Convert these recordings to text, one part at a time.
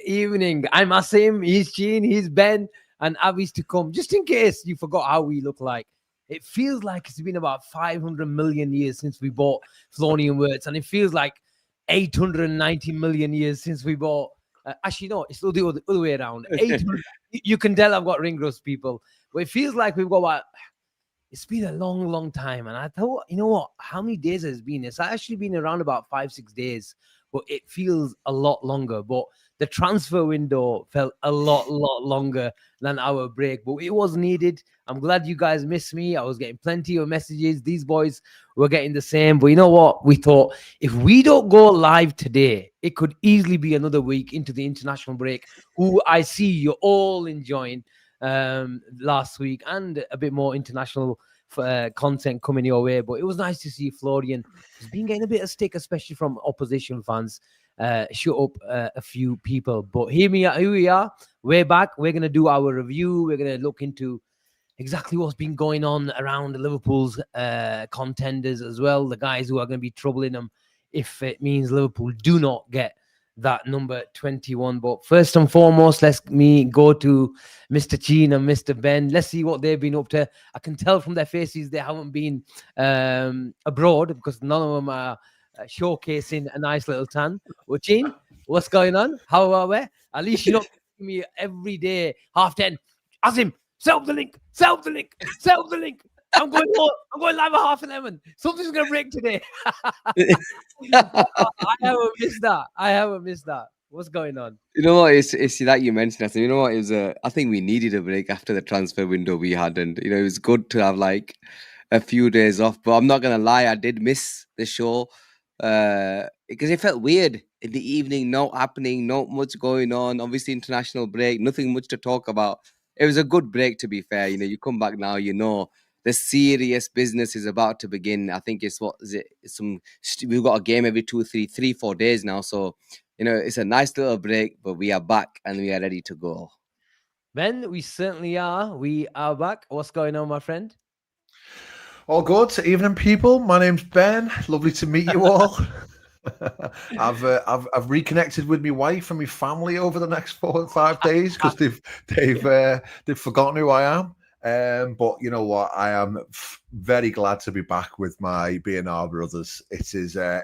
Evening. I'm Asim, he's Gene, he's Ben, and Abby's to come. Just in case you forgot how we look like, it feels like it's been about 500 million years since we bought Leoni and Words, and it feels like 890 million years since we bought. Actually, no, it's still the other way around. 800. You can tell I've got ring rust, people, but it feels like we've got about. It's been a long time, and I thought, you know what? How many days has it been? It's actually been around about 5-6 days. But it feels a lot longer. But the transfer window felt a lot longer than our break. But it was needed. I'm glad you guys missed me. I was getting plenty of messages. These boys were getting the same. But you know what? We thought if we don't go live today, it could easily be another week into the international break, who I see you're all enjoying last week, and a bit more international content coming your way. But it was nice to see Florian has been getting a bit of stick, especially from opposition fans. Shut up a few people. But here we are. We're back. We're going to do our review. We're going to look into exactly what's been going on around Liverpool's contenders as well, the guys who are going to be troubling them if it means Liverpool do not get that number 21. But first and foremost, let's go to Mr. Gene and Mr. Ben. Let's see what they've been up to. I can tell from their faces they haven't been abroad, because none of them are showcasing a nice little tan. Well, Gene, what's going on? How are we? At least you're not giving me every day 10:30. Asim, set up the link. I'm going live at 11:30. Something's going to break today. I haven't missed that. What's going on? You know what? It's that you mentioned. You know what? It was I think we needed a break after the transfer window we had, and it was good to have like a few days off. But I'm not gonna lie, I did miss the show because it felt weird in the evening. Not happening, not much going on. Obviously, international break, nothing much to talk about. It was a good break, to be fair. You come back now. The serious business is about to begin. I think it's we've got a game every 3-4 days now. So, it's a nice little break, but we are back and we are ready to go. Ben, we certainly are. We are back. What's going on, my friend? All good. Evening, people. My name's Ben. Lovely to meet you all. I've reconnected with my wife and my family over the next 4 or 5 days because they've forgotten who I am. But you know what? I am very glad to be back with my B&R brothers. It is a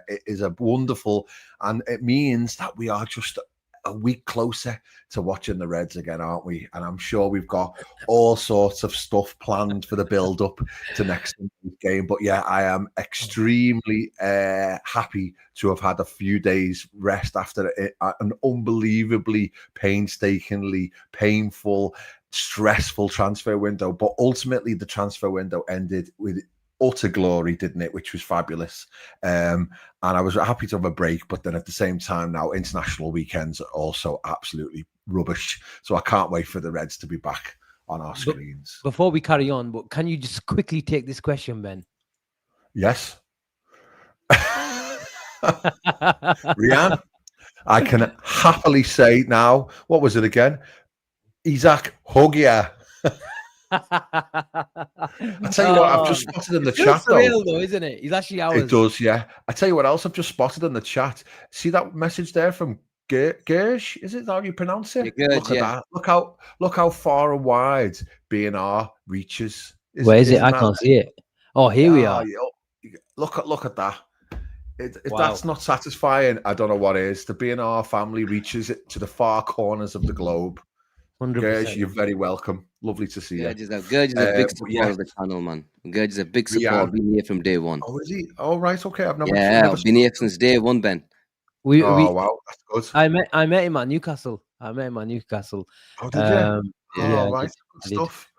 wonderful, and it means that we are just a week closer to watching the Reds again, aren't we? And I'm sure we've got all sorts of stuff planned for the build-up to next game. But yeah, I am extremely happy to have had a few days rest after an unbelievably painstakingly painful, stressful transfer window. But ultimately, the transfer window ended with utter glory, didn't it? Which was fabulous. And I was happy to have a break, but then at the same time now, international weekends are also absolutely rubbish. So I can't wait for the Reds to be back on our screens. Before we carry on, but can you just quickly take this question, Ben? Yes. Rian, I can happily say now, what was it again? Isaac Hogia. I tell you what, I've just spotted in the chat though. Real though, isn't it? He's actually ours. It does, yeah. I tell you what else I've just spotted in the chat. See that message there from Guhi? Is it how you pronounce it? Yeah, look at that. Look how far and wide B&R reaches. Where is it? I can't see it. Oh, here we are. Look at that. If that's not satisfying, I don't know what is. The B&R family reaches it to the far corners of the globe. 100%. Gerge, you're very welcome. Lovely to see you. Gerge is a big support of the channel, man. Gerge is a big support. Been here from day one. Oh, is he? Oh, right. Okay. I've been here since day one, Ben. Wow, that's good. I met him at Newcastle. Oh, did you? Yeah, right. Good stuff.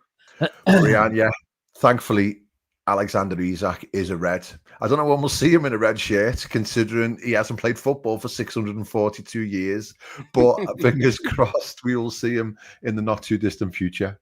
Rian, yeah. Thankfully, Alexander Isak is a Red. I don't know when we'll see him in a red shirt, considering he hasn't played football for 642 years. But fingers crossed, we will see him in the not too distant future.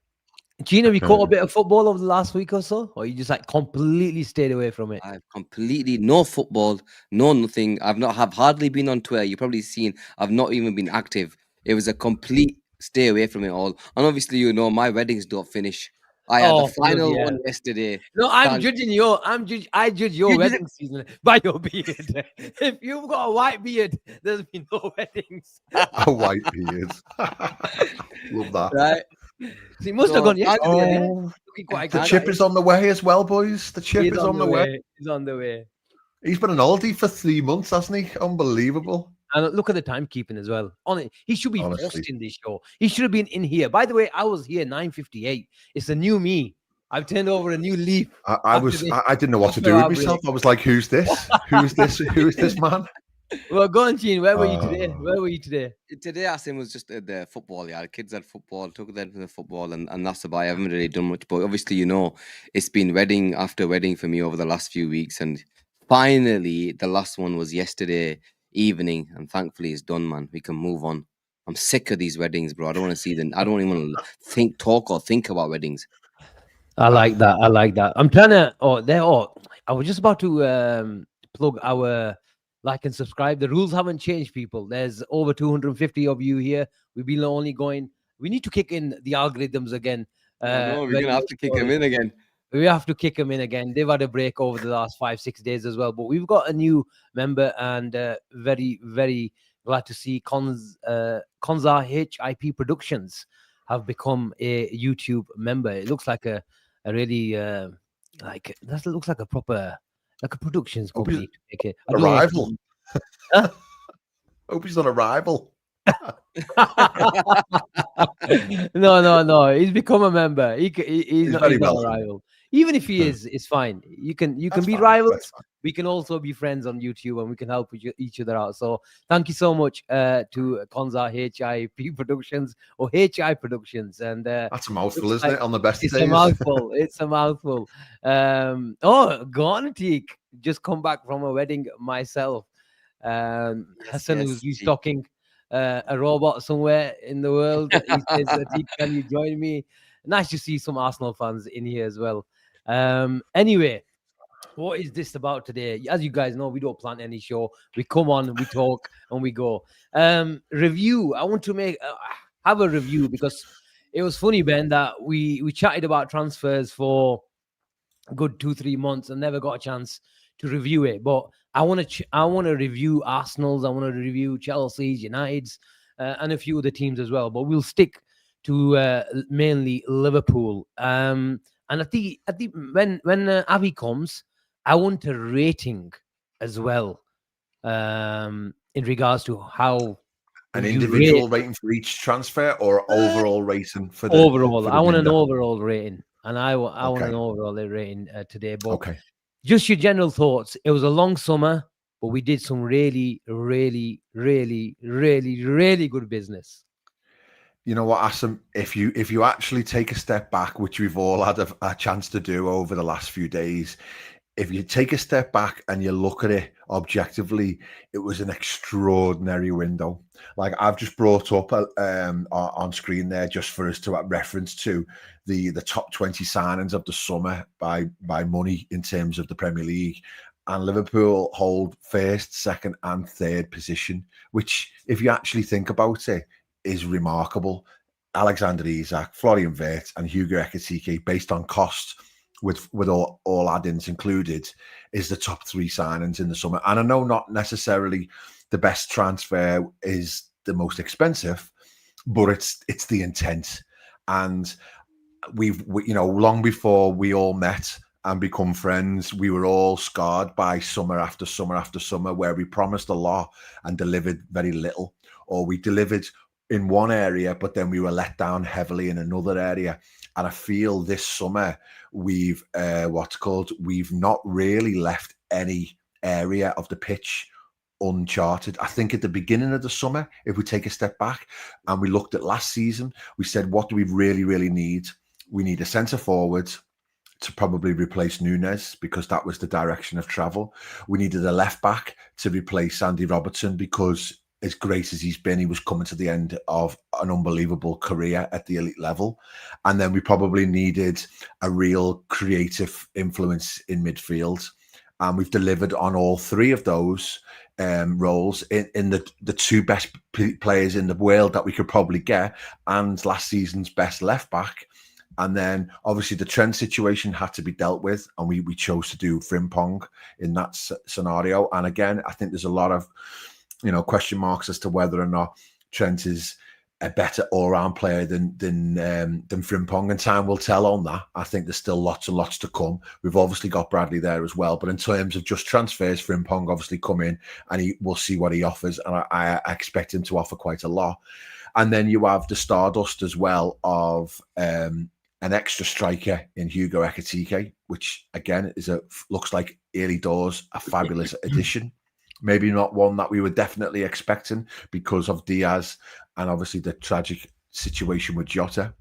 Gene, have you caught a bit of football over the last week or so? Or you just like completely stayed away from it? I've completely no football, no nothing. Have hardly been on Twitter. You've probably seen I've not even been active. It was a complete stay away from it all. And obviously, my weddings don't finish. I had the Oh, bloody final hell. one yesterday. No, I Thank judge your you. Did it. wedding season by your beard. If you've got a white beard, there's been no weddings. A white beard. Love that. Right. So he must have gone yesterday. Yeah? Oh, Looking quite the excited. chip is on the way as well, boys. The chip is on the way. He's on the way. He's been an oldie for 3 months, hasn't he? Unbelievable. And look at the timekeeping as well. He should be Honestly. first in this show. He should have been in here. By the way, I was here 9:58. It's a new me. I've turned over a new leaf. I didn't know what to do with myself. I was like, who's this? Who is this? Who is this man? Well, go on, Gene. Where were you today? Where were you today? Today, Asim was just at the football. Yeah, the kids had football, took them to the football, and that's about it. I haven't really done much. But obviously, it's been wedding after wedding for me over the last few weeks. And finally, the last one was yesterday evening. And thankfully, it's done, man. We can move on. I'm sick of these weddings, bro. I don't want to see them. I don't even want to talk about weddings. I like that. I like that. I'm trying to. I was just about to plug our like and subscribe. The rules haven't changed, people. There's over 250 of you here. We've been only going. We need to kick in the algorithms again. We're gonna have to kick them in again. We have to kick them in again. They've had a break over the last 5-6 days as well. But we've got a new member, and very, very glad to see Konza HIP Productions have become a YouTube member. It looks like a really that looks like a proper productions company to make it. A rival. Hope he's not a rival. No. He's become a member. He's not a rival. Even if he is, it's fine. You can be rivals. We can also be friends on YouTube, and we can help each other out. So thank you so much to Konza HIP Productions or HI Productions. And that's a mouthful, isn't it? On the best days. It's a mouthful. It's a mouthful. Konate, just come back from a wedding myself. Hassan, who's restocking a robot somewhere in the world. He says, can you join me? Nice to see some Arsenal fans in here as well. Anyway, what is this about today? As you guys know, we don't plan any show. We come on, we talk, and we go. Review. I want to have a review because it was funny, Ben, that we chatted about transfers for a good 2-3 months and never got a chance to review it. But I want to review Arsenal's. I want to review Chelsea's, United's, and a few other teams as well. But we'll stick to mainly Liverpool. And I think when Avi comes, I want a rating as well in regards to how an individual rating for each transfer or overall rating for the overall. For the I want window. an overall rating, and I want an overall rating today. But Okay. Just your general thoughts. It was a long summer, but we did some really, really, really, really, really good business. You know what, Asim? If you actually take a step back, which we've all had a chance to do over the last few days, if you take a step back and you look at it objectively, it was an extraordinary window. Like I've just brought up on screen there, just for us to reference to the top 20 signings of the summer by money in terms of the Premier League. And Liverpool hold first, second, and third position, which, if you actually think about it, is remarkable. Alexander Isak, Florian Wirtz, and Hugo Ekitike, based on cost, with all add-ins included, is the top 3 signings in the summer. And I know not necessarily the best transfer is the most expensive, but it's the intent. And we long before we all met and become friends, we were all scarred by summer after summer after summer, where we promised a lot and delivered very little, or we delivered in one area, but then we were let down heavily in another area. And I feel this summer we've not really left any area of the pitch uncharted. I think at the beginning of the summer, if we take a step back and we looked at last season, we said, what do we really, really need? We need a centre forward to probably replace Nunes, because that was the direction of travel. We needed a left back to replace Andy Robertson, because as great as he's been, he was coming to the end of an unbelievable career at the elite level. And then we probably needed a real creative influence in midfield. And we've delivered on all three of those roles in the two best players in the world that we could probably get, and last season's best left back. And then obviously the Trent situation had to be dealt with, and we chose to do Frimpong in that scenario. And again, I think there's a lot of question marks as to whether or not Trent is a better all-round player than Frimpong, and time will tell on that. I think there's still lots and lots to come. We've obviously got Bradley there as well, but in terms of just transfers, Frimpong obviously come in and we'll see what he offers, and I expect him to offer quite a lot. And then you have the stardust as well of an extra striker in Hugo Ekitike, which again looks like early doors a fabulous addition. Maybe not one that we were definitely expecting because of Diaz and obviously the tragic situation with Jota.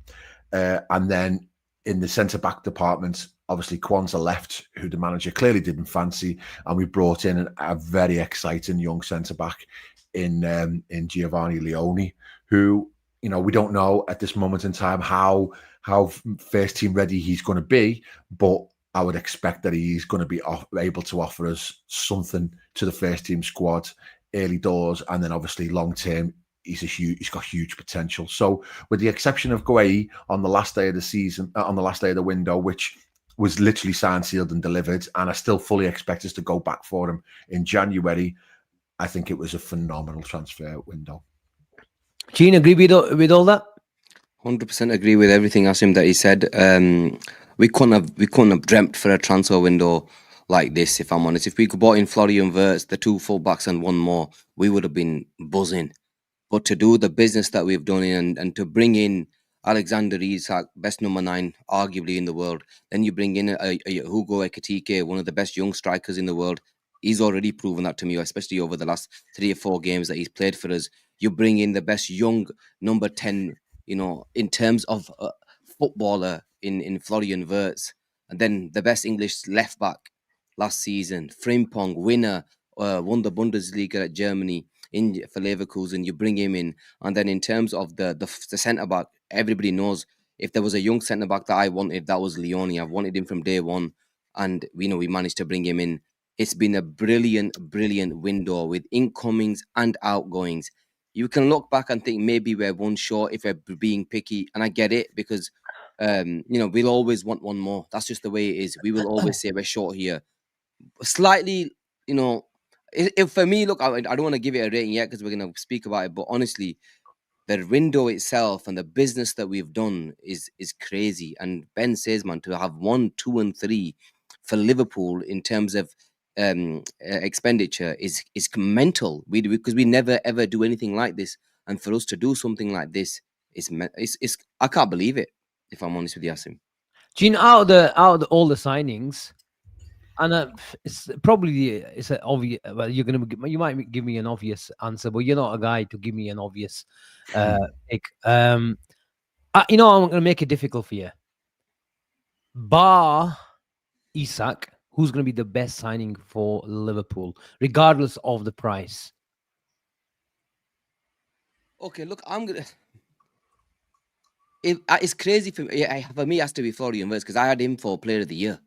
And then in the centre-back department, obviously Kwanzaa left, who the manager clearly didn't fancy, and we brought in a very exciting young centre-back in Giovanni Leoni, who, we don't know at this moment in time how first team ready he's going to be, but I would expect that he's going to be able to offer us something to the first team squad early doors, and then obviously long term, he's got huge potential. So, with the exception of Guehi on the last day of the season, on the last day of the window, which was literally signed, sealed, and delivered, and I still fully expect us to go back for him in January, I think it was a phenomenal transfer window. Gene, agree with all that? 100% agree with everything Asim that he said. We couldn't have dreamt for a transfer window like this, if I'm honest. If we could bought in Florian Wirtz, the two fullbacks and one more, we would have been buzzing. But to do the business that we've done and to bring in Alexander Isak, best number 9 arguably in the world, then you bring in a Hugo Ekitike, one of the best young strikers in the world. He's already proven that to me, especially over the last 3 or 4 games that he's played for us. You bring in the best young number 10, in terms of footballer in Florian Wirtz, and then the best English left back last season, Frimpong, winner, won the Bundesliga at Germany for Leverkusen. You bring him in, and then in terms of the centre back, everybody knows if there was a young centre back that I wanted, that was Leoni. I've wanted him from day one, and we managed to bring him in. It's been a brilliant window with incomings and outgoings. You can look back and think maybe we're one short if we're being picky, and I get it because we'll always want one more. That's just the way it is. We will always say we're short here. Slightly, if for me, look, I don't want to give it a rating yet because we're going to speak about it, but honestly, the window itself and the business that we've done is crazy. And Ben says, man, to have 1, 2, and 3 for Liverpool in terms of expenditure is mental. Because we never ever do anything like this, and for us to do something like this is I can't believe it, if I'm honest with you, Asim. Gene, out of all the signings, and it's probably it's an obvious. Well, you might give me an obvious answer, but you're not a guy to give me an obvious pick. I'm going to make it difficult for you. Bar Isak, who's going to be the best signing for Liverpool, regardless of the price? Okay, look, I'm gonna. It's crazy for me. For me, it has to be Florian Wirtz because I had him for Player of the Year.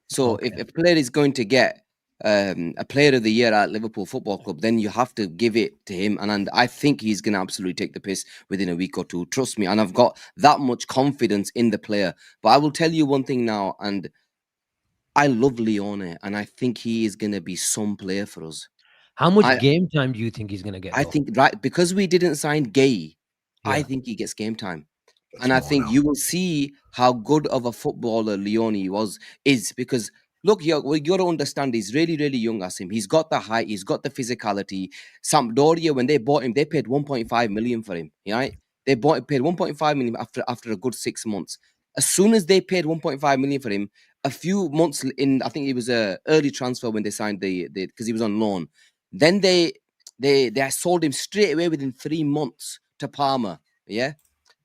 So Okay. if a player is going to get a Player of the Year at Liverpool Football Club, then you have to give it to him. And I think he's going to absolutely take the piss within a week or two. Trust me. And I've got that much confidence in the player. But I will tell you one thing now, and I love Leoni, and I think he is going to be some player for us. How much game time do you think he's going to get? I think, right, because we didn't sign Guehi, I Yeah. think he gets game time. And I think you will see how good of a footballer Leoni is because look, you got to understand he's really, really young, Asim. He's got the height, he's got the physicality. Sampdoria, when they bought him, they paid 1.5 million for him. Right? They paid 1.5 million after a good 6 months. As soon as they paid 1.5 million for him, a few months in, I think it was a early transfer when they signed the because he was on loan. Then they sold him straight away within 3 months to Parma. Yeah.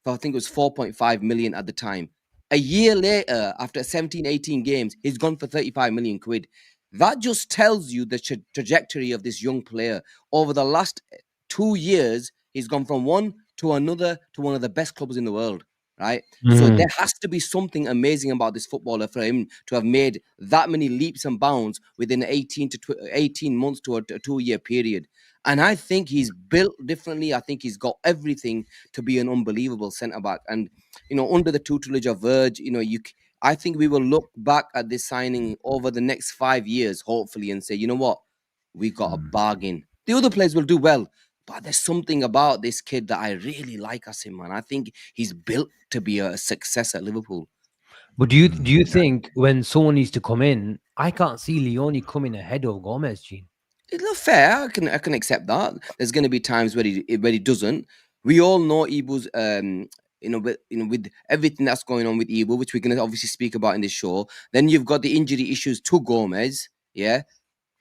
I think it was 4.5 million at the time. A year later, after 17, 18 games, he's gone for 35 million quid. That just tells you the trajectory of this young player over the last 2 years, he's gone from one to another to one of the best clubs in the world, right? So Mm. there has to be something amazing about this footballer for him to have made that many leaps and bounds within 18 months to a 2-year period. And I think he's built differently. I think he's got everything to be an unbelievable centre back. And under the tutelage of Verge, I think we will look back at this signing over the next 5 years, hopefully, and say, you know what, we got a bargain. The other players will do well, but there's something about this kid that I really like, Asim, man. I think he's built to be a success at Liverpool. But do you think when someone needs to come in, I can't see Leoni coming ahead of Gomez, Gene? It's not fair. I can accept that. There's going to be times where he doesn't. We all know Ibu's with everything that's going on with Ibu, which we're going to obviously speak about in this show. Then you've got the injury issues to Gomez. Yeah.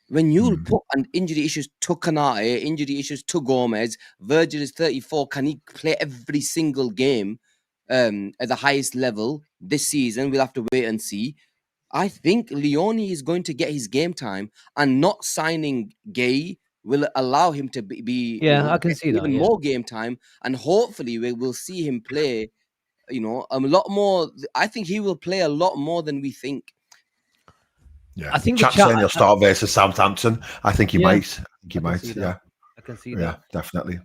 When you put an injury issues to Konate, injury issues to Gomez, Virgil is 34. Can he play every single game at the highest level this season? We'll have to wait and see. I think Leoni is going to get his game time, and not signing Guehi will allow him to be Yeah, I can get see that. even Yeah. more game time, and hopefully we will see him play, a lot more. I think he will play a lot more than we think. Yeah, I think chat saying he'll start versus Southampton. I think he might. I think he might. Yeah, I can see yeah, that. definitely.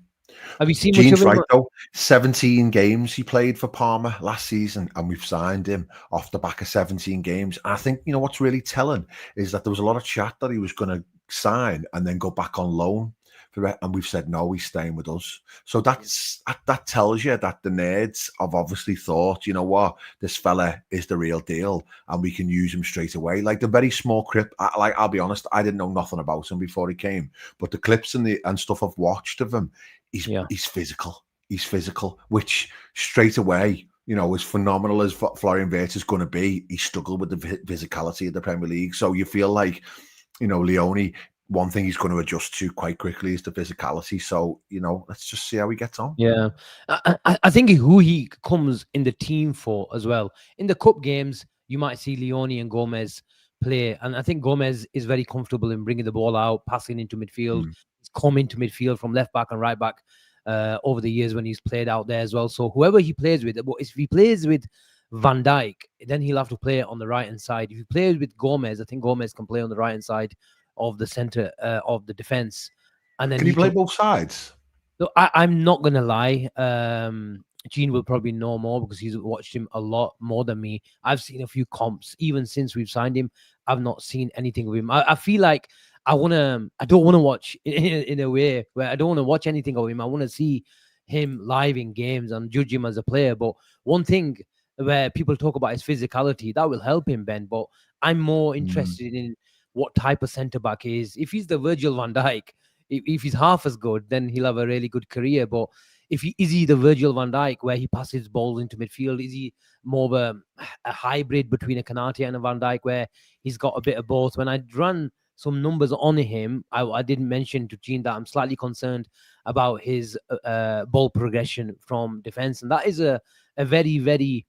Have you seen Gene's much of him? right though. 17 games he played for Parma last season, and we've signed him off the back of 17 games. And I think what's really telling is that there was a lot of chat that he was going to sign and then go back on loan. And we've said no, he's staying with us. So that tells you that the nerds have obviously thought, you know what, this fella is the real deal, and we can use him straight away. Like the very small clip, I'll be honest, I didn't know nothing about him before he came, but the clips and stuff I've watched of him, he's physical. He's physical, which straight away, as phenomenal as Florian Wirtz is going to be, he struggled with the physicality of the Premier League. So you feel like, Leoni, one thing he's going to adjust to quite quickly is the physicality. So, let's just see how he gets on. Yeah. I think who he comes in the team for as well. In the cup games, you might see Leoni and Gomez play. And I think Gomez is very comfortable in bringing the ball out, passing into midfield. He's come into midfield from left back and right back over the years when he's played out there as well. So whoever he plays with, if he plays with Van Dijk, then he'll have to play on the right hand side. If he plays with Gomez, I think Gomez can play on the right hand side of the center of the defense. And then can he play both sides? So I'm not gonna lie. Gene will probably know more because he's watched him a lot more than me. I've seen a few comps even since we've signed him. I've not seen anything of him. I feel like I don't want to watch in a way where I don't want to watch anything of him. I want to see him live in games and judge him as a player. But one thing where people talk about his physicality, that will help him, Ben. But I'm more interested in what type of centre back he is. If he's the Virgil van Dijk, if he's half as good, then he'll have a really good career. But is he the Virgil van Dijk where he passes balls into midfield? Is he more of a hybrid between a Konate and a Van Dijk where he's got a bit of both? When I run some numbers on him, I didn't mention to Gene that I'm slightly concerned about his ball progression from defense, and that is a very, very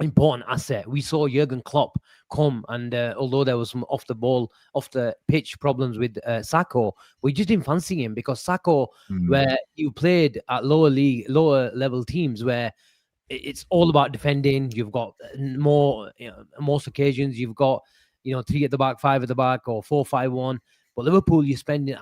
important asset. We saw Jurgen Klopp come, and although there was some off the pitch problems with Sacco, we just didn't fancy him because Sacco, where you played at lower level teams where it's all about defending. You've got more, most occasions you've got 3 at the back, 5 at the back, or 4-5-1. But Liverpool,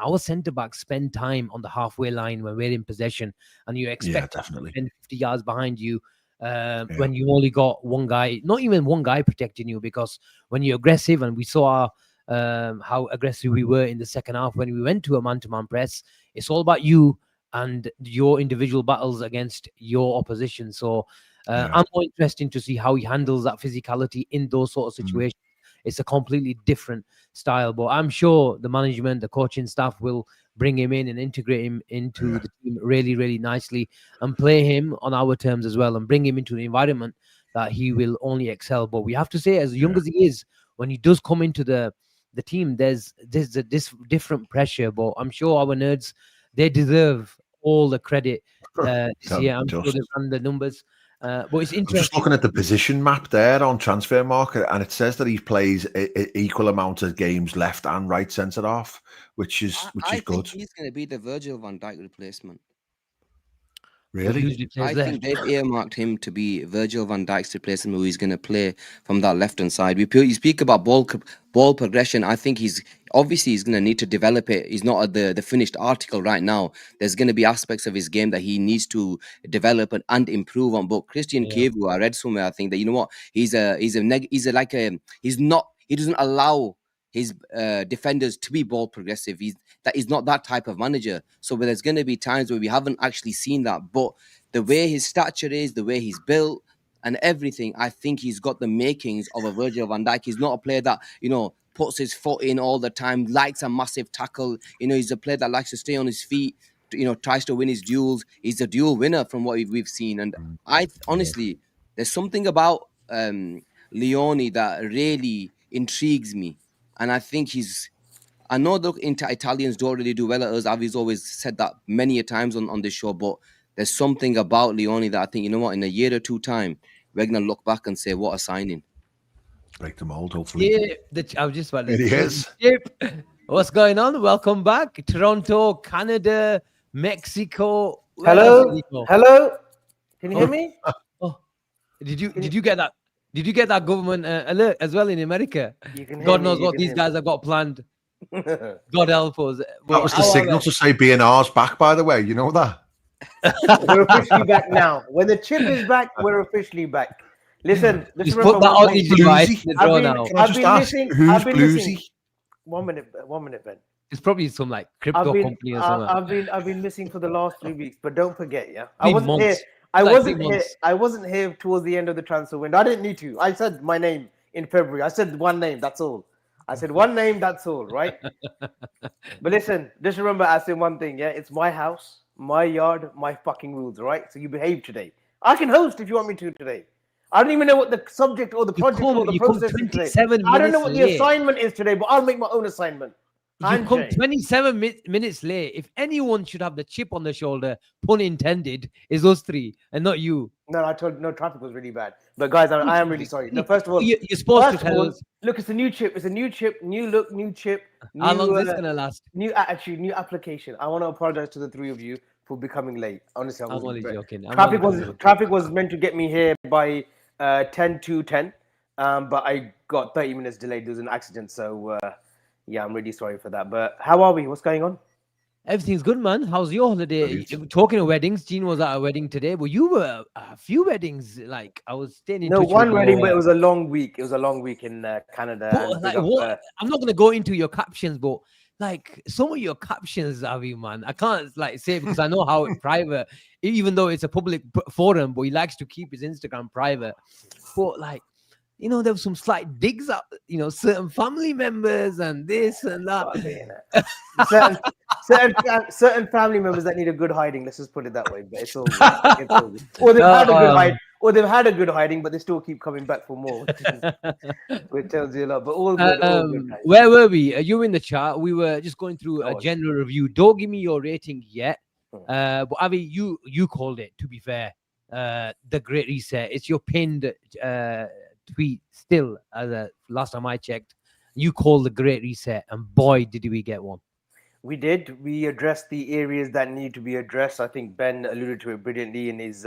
our centre backs spend time on the halfway line when we're in possession, and you expect definitely 50 yards behind you. When you only got one guy, not even one guy protecting you, because when you're aggressive, and we saw how aggressive we were in the second half when we went to a man-to-man press, it's all about you and your individual battles against your opposition. So I'm more interested to see how he handles that physicality in those sort of situations. It's a completely different style, but I'm sure the management, the coaching staff will bring him in and integrate him into the team really, really nicely and play him on our terms as well and bring him into the environment that he will only excel. But we have to say, as young as he is, when he does come into the team, there's this different pressure. But I'm sure our nerds, they deserve all the credit this year. I'm sure they've run the numbers. But it's I'm just interesting. looking at the position map there on Transfer Market, and it says that he plays equal amount of games left and right centre half, which is I think good. he's going to be the Virgil van Dijk replacement. Who Really? usually plays I left. think they've earmarked him to be Virgil van Dijk's replacement, who he's going to play from that left hand side. You speak about ball progression. I think he's going to need to develop it. He's not at the finished article right now. There's going to be aspects of his game that he needs to develop and improve on. But Christian Yeah. Kievu, I read somewhere, I think that, you know what, he's not, he doesn't allow his defenders to be ball progressive. He's not that type of manager. So there's going to be times where we haven't actually seen that, but the way his stature is, the way he's built, and everything, I think he's got the makings of a Virgil van Dijk. He's not a player that, puts his foot in all the time, likes a massive tackle. He's a player that likes to stay on his feet, tries to win his duels. He's a duel winner from what we've seen. And honestly, there's something about Leoni that really intrigues me. And I think I know the Italians don't really do well at us. Avi's always said that many a times on this show, but there's something about Leoni that I think, you know what, in a year or two time, we're going to look back and say, what a signing. Break the mold, hopefully. Yeah, I was just about to It say, is. What's going on? Welcome back. Toronto, Canada, Mexico. Where Hello? else did he go? Hello? Can you hear me? Oh, did you get that? Did you get that government alert as well in America? You can hear God me, knows you what can these hear guys have got planned. God help us. That was the signal to say BNR's back, by the way. You know that? We're officially back now. When the chip is back, we're officially back. Listen, Just remember put that one on thing. his device. Bluesy. The I've drone been- out. Can I I've just been ask, missing- who's I've been missing- Bluesy? 1 minute, Ben. It's probably some like crypto company or something. I've been missing for the last 3 weeks, but don't forget, yeah. I 3 wasn't here. months. I Like wasn't 3 here. months. I wasn't here towards the end of the transfer window. I didn't need to. I said my name in February. I said one name. That's all. I said one name. That's all. Right. But listen, just remember, Asim, one thing. Yeah, it's my house, my yard, my fucking rules. Right. So you behave today. I can host if you want me to today. I don't even know what the subject or the project or the You come process is today. 27 I don't know minutes what the late. assignment is today, but I'll make my own assignment. You come Anjay. 27 minutes late. If anyone should have the chip on the shoulder, pun intended, is us three and not you. No, I told no, traffic was really bad. But guys, I am really sorry. No, first of all, You're supposed to first of tell all, us look, it's a new chip. It's a new chip, new look, new chip, new, how long is this gonna last. new attitude, new application. I want to apologize to the three of you for becoming late. Honestly, I I'm wasn't only prepared. joking. Traffic was meant to get me here by 10 to 10, but I got 30 minutes delayed. There was an accident, so yeah, I'm really sorry for that. But how are we? What's going on? Everything's good, man. How's your holiday? Brilliant. Talking of weddings, Gene was at a wedding today, but you were a few weddings. Like I was staying in No, touch one with wedding, your, but it was a long week. It was a long week in Canada. but, and like, big up, what? I'm not gonna go into your captions, but like some of your captions, Avi, man, I can't like say because I know how it's private, even though it's a public forum, but he likes to keep his Instagram private. But like, there was some slight digs at, certain family members and this and that. certain family members that need a good hiding. Let's just put it that way. But it's all good. It's all good. Or they've had a good hide, or they've had a good hiding, but they still keep coming back for more, which tells you a lot. But all good. All good, guys. Where were we? You were in the chat. We were just going through I a was. general review. Don't give me your rating yet. But Avi, you called it, to be fair. The Great Reset. It's your pinned tweet still, last time I checked. You called the Great Reset, and boy, did we get one. We did. We addressed the areas that need to be addressed. I think Ben alluded to it brilliantly in his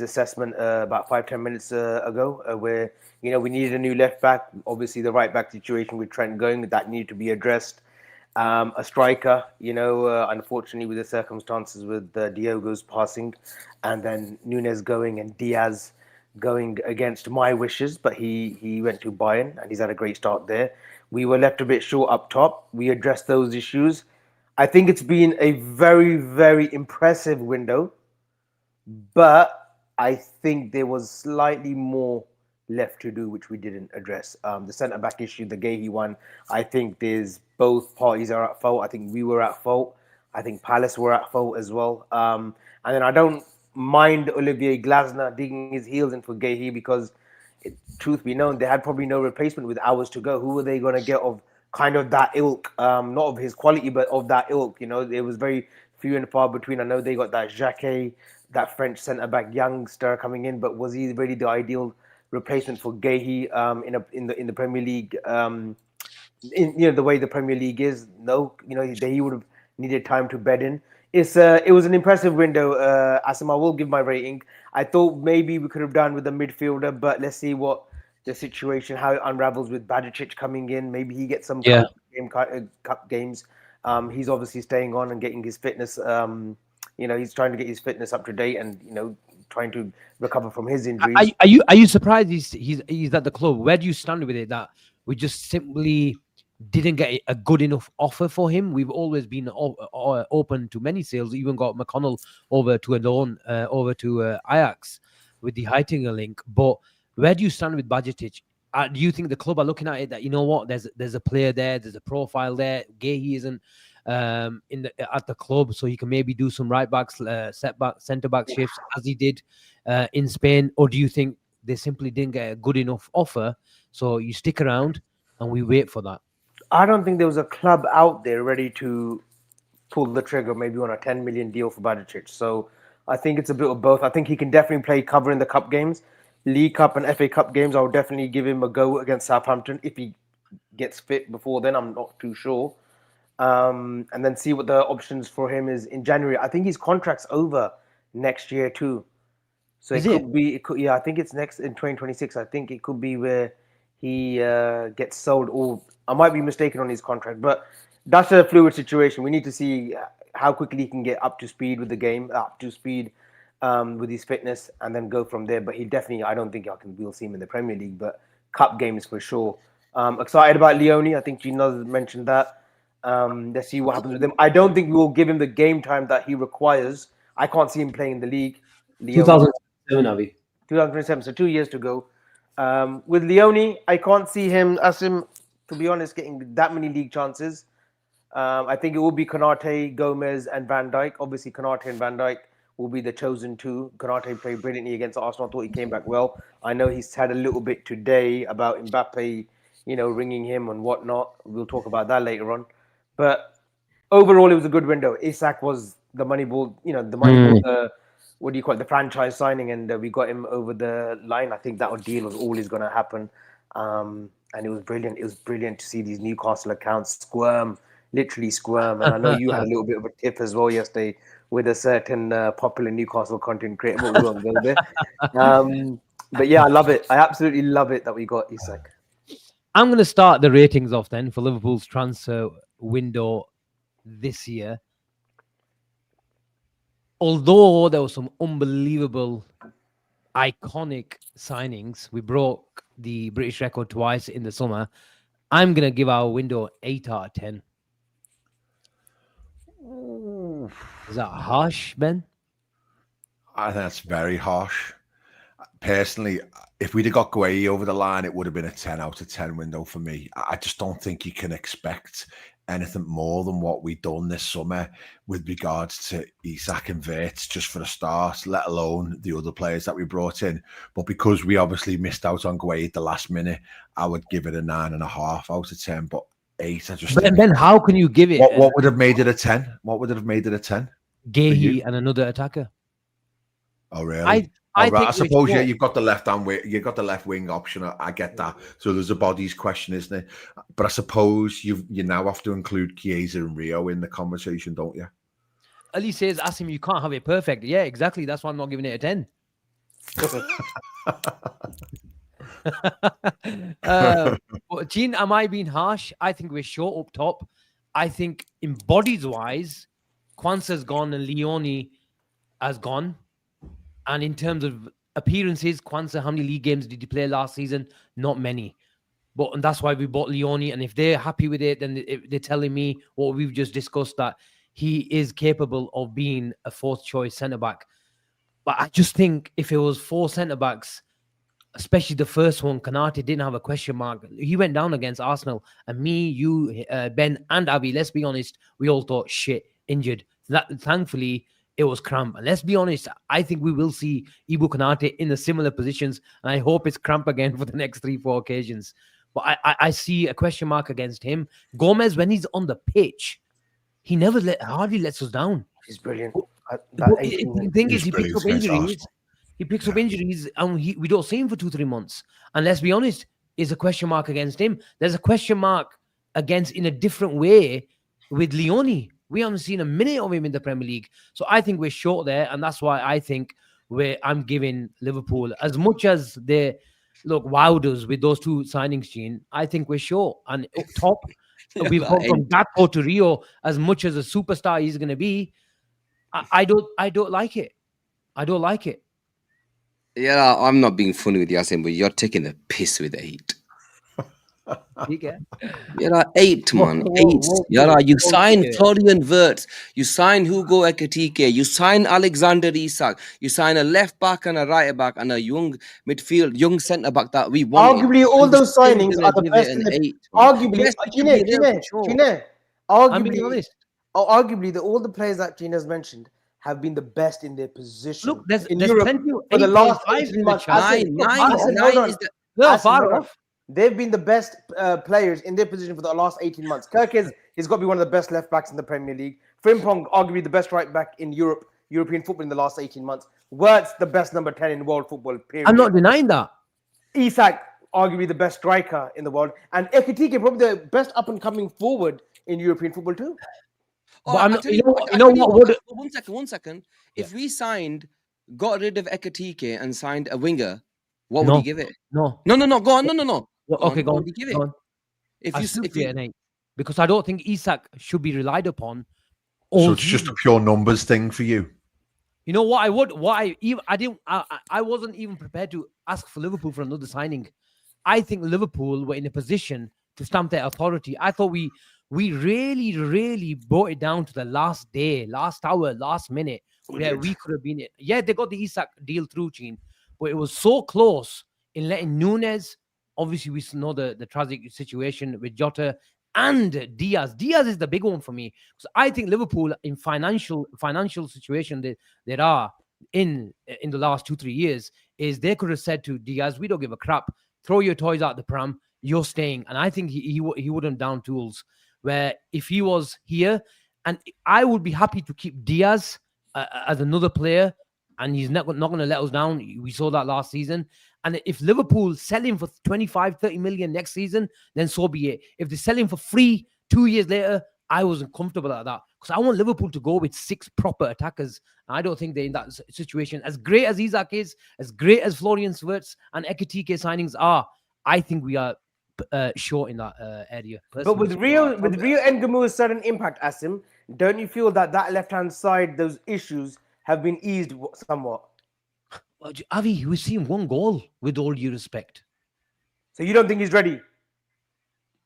assessment about 5-10 minutes ago, where we needed a new left back. Obviously, the right back situation with Trent going, that needed to be addressed. A striker, unfortunately, with the circumstances with Diogo's passing, and then Nunes going and Diaz going against my wishes, but he went to Bayern and he's had a great start there. We were left a bit short up top. We addressed those issues. I think it's been a very, very impressive window, but I think there was slightly more left to do, which we didn't address. The centre-back issue, the Guehi one, I think there's both parties are at fault. I think we were at fault. I think Palace were at fault as well. And then I don't mind Olivier Glasner digging his heels in for Guehi because, truth be known, they had probably no replacement with hours to go. Who were they going to get of kind of that ilk? Not of his quality, but of that ilk. It was very few and far between. I know they got that Jacquet, that French centre back youngster coming in, but was he really the ideal replacement for Guehi in the Premier League? In the way the Premier League is, no, he would have needed time to bed in. It was an impressive window. Asim, I will give my rating. I thought maybe we could have done with a midfielder, but let's see what the situation, how it unravels with Bajicic coming in. Maybe he gets some cup games. He's obviously staying on and getting his fitness. He's trying to get his fitness up to date and trying to recover from his injuries. Are you surprised he's at the club? Where do you stand with it that we just simply didn't get a good enough offer for him? We've always been open to many sales. Even got McConnell over to a loan, over to Ajax with the Heitinger link. But where do you stand with Bajicic? Do you think the club are looking at it that there's a player there, there's a profile there? Guehi isn't at the club, so he can maybe do some right backs, centre back shifts as he did in Spain? Or do you think they simply didn't get a good enough offer, so you stick around and we wait for that? I don't think there was a club out there ready to pull the trigger maybe on a 10 million deal for Bajicic. So I think it's a bit of both. I think he can definitely play cover in the cup games. League Cup and FA Cup games, I would definitely give him a go against Southampton. If he gets fit before then, I'm not too sure. And then see what the options for him is in January. I think his contract's over next year too. So I think it's next in 2026. I think it could be where he gets sold, or I might be mistaken on his contract, but that's a fluid situation. We need to see how quickly he can get up to speed with the game, up to speed with his fitness, and then go from there. But he definitely, I don't think we'll see him in the Premier League, but cup games for sure. Excited about Leoni. I think Gino mentioned that. Let's see what happens with him. I don't think we will give him the game time that he requires. I can't see him playing in the league. 2027, Avi. 2027, so 2 years to go. With Leoni, I can't see him, Asim, to be honest, getting that many league chances. I think it will be Konate, Gomez, and Van Dijk. Obviously, Konate and Van Dijk will be the chosen two. Konate played brilliantly against Arsenal. I thought he came back well. I know he's had a little bit today about Mbappe, ringing him and whatnot. We'll talk about that later on. But overall, it was a good window. Isak was the money ball, what do you call it, the franchise signing, and we got him over the line. I think that deal was always going to happen. And it was brilliant. It was brilliant to see these Newcastle accounts literally squirm. And I know you had a little bit of a tip as well yesterday with a certain popular Newcastle content creator, but we won't go there. But yeah, I love it. I absolutely love it that we got Isak. I'm going to start the ratings off then for Liverpool's transfer window this year. Although there were some unbelievable, iconic signings, we broke the British record twice in the summer. I'm going to give our window 8 out of 10. Is that harsh, Ben? I think that's very harsh. Personally, if we'd have got Guehi over the line, it would have been a 10 out of 10 window for me. I just don't think you can expect anything more than what we've done this summer with regards to Isak and Wirtz, just for a start, let alone the other players that we brought in. But because we obviously missed out on Guehi at the last minute, I would give it a 9.5 out of 10. But 8, I just think... Ben, how can you give it? What would have made it a 10? What would have made it a 10? Guehi and another attacker. Oh, really? I suppose you've got the left wing option. I get that. So there's a bodies question, isn't it? But I suppose you now have to include Chiesa and Rio in the conversation, don't you? Ali says, Asim, you can't have it perfect. Yeah, exactly. That's why I'm not giving it a 10. But Gene, am I being harsh? I think we're short up top. I think in bodies wise, Kwanzaa's gone and Leoni has gone. And in terms of appearances, Kwanzaa, how many league games did he play last season? Not many. And that's why we bought Leoni. And if they're happy with it, then they're telling me what we've just discussed, that he is capable of being a fourth choice centre-back. But I just think if it was 4 centre-backs, especially the first one, Konate didn't have a question mark. He went down against Arsenal. And me, you, Ben, and Abby, let's be honest, we all thought, shit, injured. Thankfully, it was cramp. And let's be honest, I think we will see Ibu Konate in the similar positions. And I hope it's cramp again for the next 3-4 occasions. But I see a question mark against him. Gomez, when he's on the pitch, he never hardly lets us down. He's brilliant. That But 18 the thing is, He's he picks brilliant up against injuries. Arsenal. He picks up injuries, and we don't see him for 2-3 months. And let's be honest, is a question mark against him. There's a question mark against in a different way with Leoni. We haven't seen a minute of him in the Premier League, so I think we're short there, and that's why I think I'm giving Liverpool as much as they look wowed us with those two signings, Gene. I think we're short, and up top we've gone from Gatto to Rio. As much as a superstar he's going to be, I don't like it. I don't like it. Yeah, I'm not being funny with you, Asim, but you're taking the piss with 8. Yeah, 8, man. 8. Yeah, you sign Florian Wirtz, you sign Hugo Ekitike, you sign Alexander Isak, you sign a left back and a right back and a young midfield, young centre back that we wanted. Arguably, all And you're those still signings gonna are the give best. it In an the, 8, man. arguably, Yes, it should be there for sure. I'm being honest. Arguably, all the players that Gina's mentioned have been the best in their position. Look, there's Europe plenty of for the last 8.5s 18 in the months. chat. Nine is the No, Asim, far hold on. off. They've been the best players in their position for the last 18 months. He's got to be one of the best left backs in the Premier League. Frimpong, arguably the best right back in European football in the last 18 months. Wirtz, the best number 10 in world football, period. I'm not denying that. Isak, arguably the best striker in the world. And Ekitike, probably the best up-and-coming forward in European football too. But I'm not, you know what? One second. If we got rid of Ekitike and signed a winger, what would No. you give it? No. No. Go on. No. Okay, go What on. would you give Go it? on. If I you still if give it you an 8 because I don't think Isak should be relied upon. So it's just a pure numbers thing for you. You know what? I wasn't even prepared to ask for Liverpool for another signing. I think Liverpool were in a position to stamp their authority. I thought we really brought it down to the last day, last hour, last minute, where we could have been it. Yeah, they got the Isak deal through, Gene, but it was so close in letting Nunes. Obviously, we know the tragic situation with Jota and Diaz. Diaz is the big one for me because I think Liverpool, in financial situation that are in the last 2-3 years, is they could have said to Diaz, "We don't give a crap. Throw your toys out the pram. You're staying." And I think he wouldn't down tools. Where if he was here, and I would be happy to keep Diaz as another player, and he's not going to let us down. We saw that last season. And if Liverpool sell him for 25-30 million next season, then so be it. If they sell him for free 2 years later, I wasn't comfortable at that because I want Liverpool to go with 6 proper attackers. I don't think they're in that situation. As great as Isak is, as great as Florian Wirtz and Ekitike signings are, I think we are short in that area. But with Rio and Gamu's sudden impact, Asim, don't you feel that left-hand side, those issues have been eased somewhat? Well, Avi, we've seen 1 goal, with all due respect. So you don't think he's ready?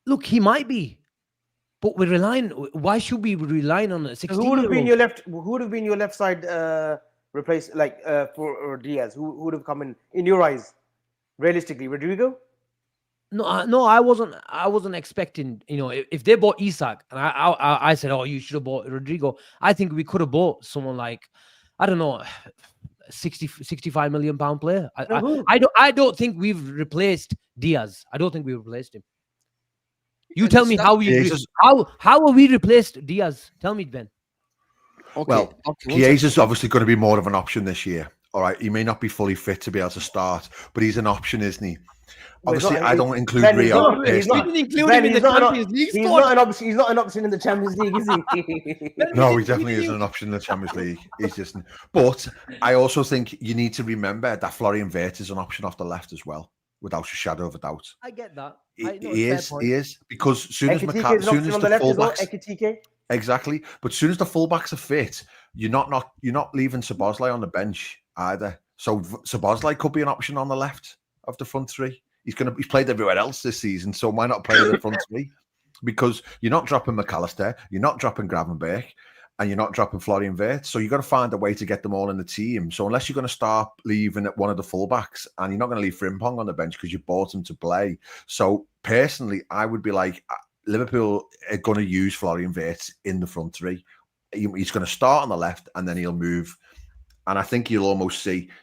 Look, he might be, but we're relying. Why should we be relying on a 16-year-old? Who would have been your left side replace for Diaz? Who would have come in your eyes, realistically? Rodrigo? No, I wasn't expecting. If they bought Isak, and I said, "Oh, you should have bought Rodrigo." I think we could have bought someone like, I don't know, 65 million pound player. I don't think we've replaced Diaz. I don't think we replaced him. You tell me how have we replaced Diaz? Tell me, Ben. Well, Chiesa's obviously going to be more of an option this year. All right, he may not be fully fit to be able to start, but he's an option, isn't he? Obviously, I don't include Rio. He's not an option in the Champions League, is he? No, he definitely isn't an option in the Champions League. He's just. But I also think you need to remember that Florian Wirtz is an option off the left as well, without a shadow of a doubt. I get that. He is because as soon as the fullbacks, exactly. But as soon as the fullbacks are fit, you're not leaving Szoboszlai on the bench either. So Szoboszlai could be an option on the left of the front three. He's played everywhere else this season, so why not play in the front three? Because you're not dropping McAllister, you're not dropping Gravenberch, and you're not dropping Florian Wirtz. So you've got to find a way to get them all in the team. So unless you're going to start leaving at one of the fullbacks, and you're not going to leave Frimpong on the bench because you bought him to play. So personally, I would be like, Liverpool are going to use Florian Wirtz in the front three. He's going to start on the left, and then he'll move. And I think you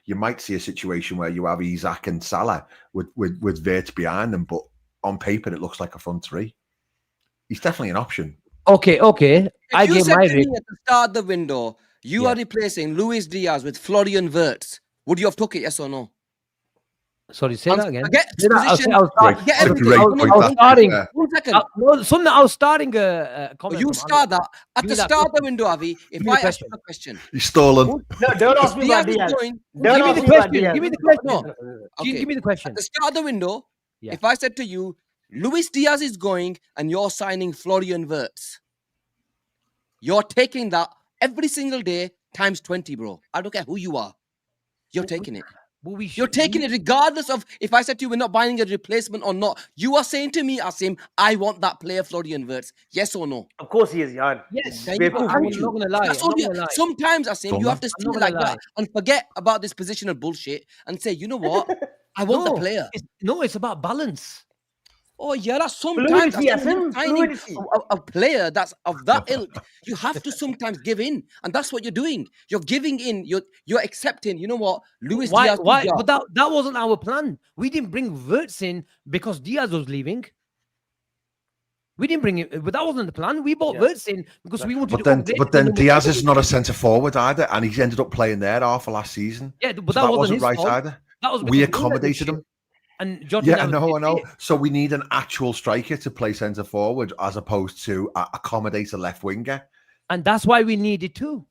might see a situation where you have Isak and Salah with Wirtz behind them, but on paper it looks like a front three. He's definitely an option. Okay. If you said to me at the start of the window, You are replacing Luis Diaz with Florian Wirtz. Would you have took it, yes or no? Sorry, say that again. Forget Say that, position. I was Great, Forget it's a everything. great No, point. no, I was no, starting. Yeah. 1 second. No, something I was starting a comment. You from start that at Give the me that start of the question. window, Avi. If Give me the I ask you question. a question, He's stolen. No, don't ask me Diaz about is Diaz. going. Don't Give me ask the me about question. Diaz. Give me the question. No. Gene, Okay. give me the At question. the start of the window, Yeah. if I said to you, Luis Diaz is going and you're signing Florian Wirtz, you're taking that every single day times 20, bro. I don't care who you are. You're taking it. But we You're taking it regardless of if I said to you we're not buying a replacement or not. You are saying to me, Asim, I want that player Florian Wirtz. Yes or no? Of course he is, Jan. Yes, There We're you go. cool. I'm Thank not you. gonna lie. That's I'm all not you. gonna lie. Sometimes, Asim, you have to I'm see not it gonna like lie. that and forget about this positional bullshit and say, you know what? I want the player. It's about balance. Oh yeah, that's sometimes Fluidity, Asim, you're Asim. signing Fluidity. a player that's of that ilk. You have to sometimes give in, and that's what you're doing. You're giving in. You're accepting. You know what, Luis Why? Diaz? Why? But that wasn't our plan. We didn't bring Wirtz in because Diaz was leaving. We didn't bring it, but that wasn't the plan. We bought Wirtz in because we wanted to. But then Diaz is not a centre forward either, and he ended up playing there half of last season. Yeah, but So that wasn't his right fault. either. That was We because accommodated him. And Jota Yeah, I never know. did it. So we need an actual striker to play centre forward as opposed to accommodate a left winger. And that's why we needed two.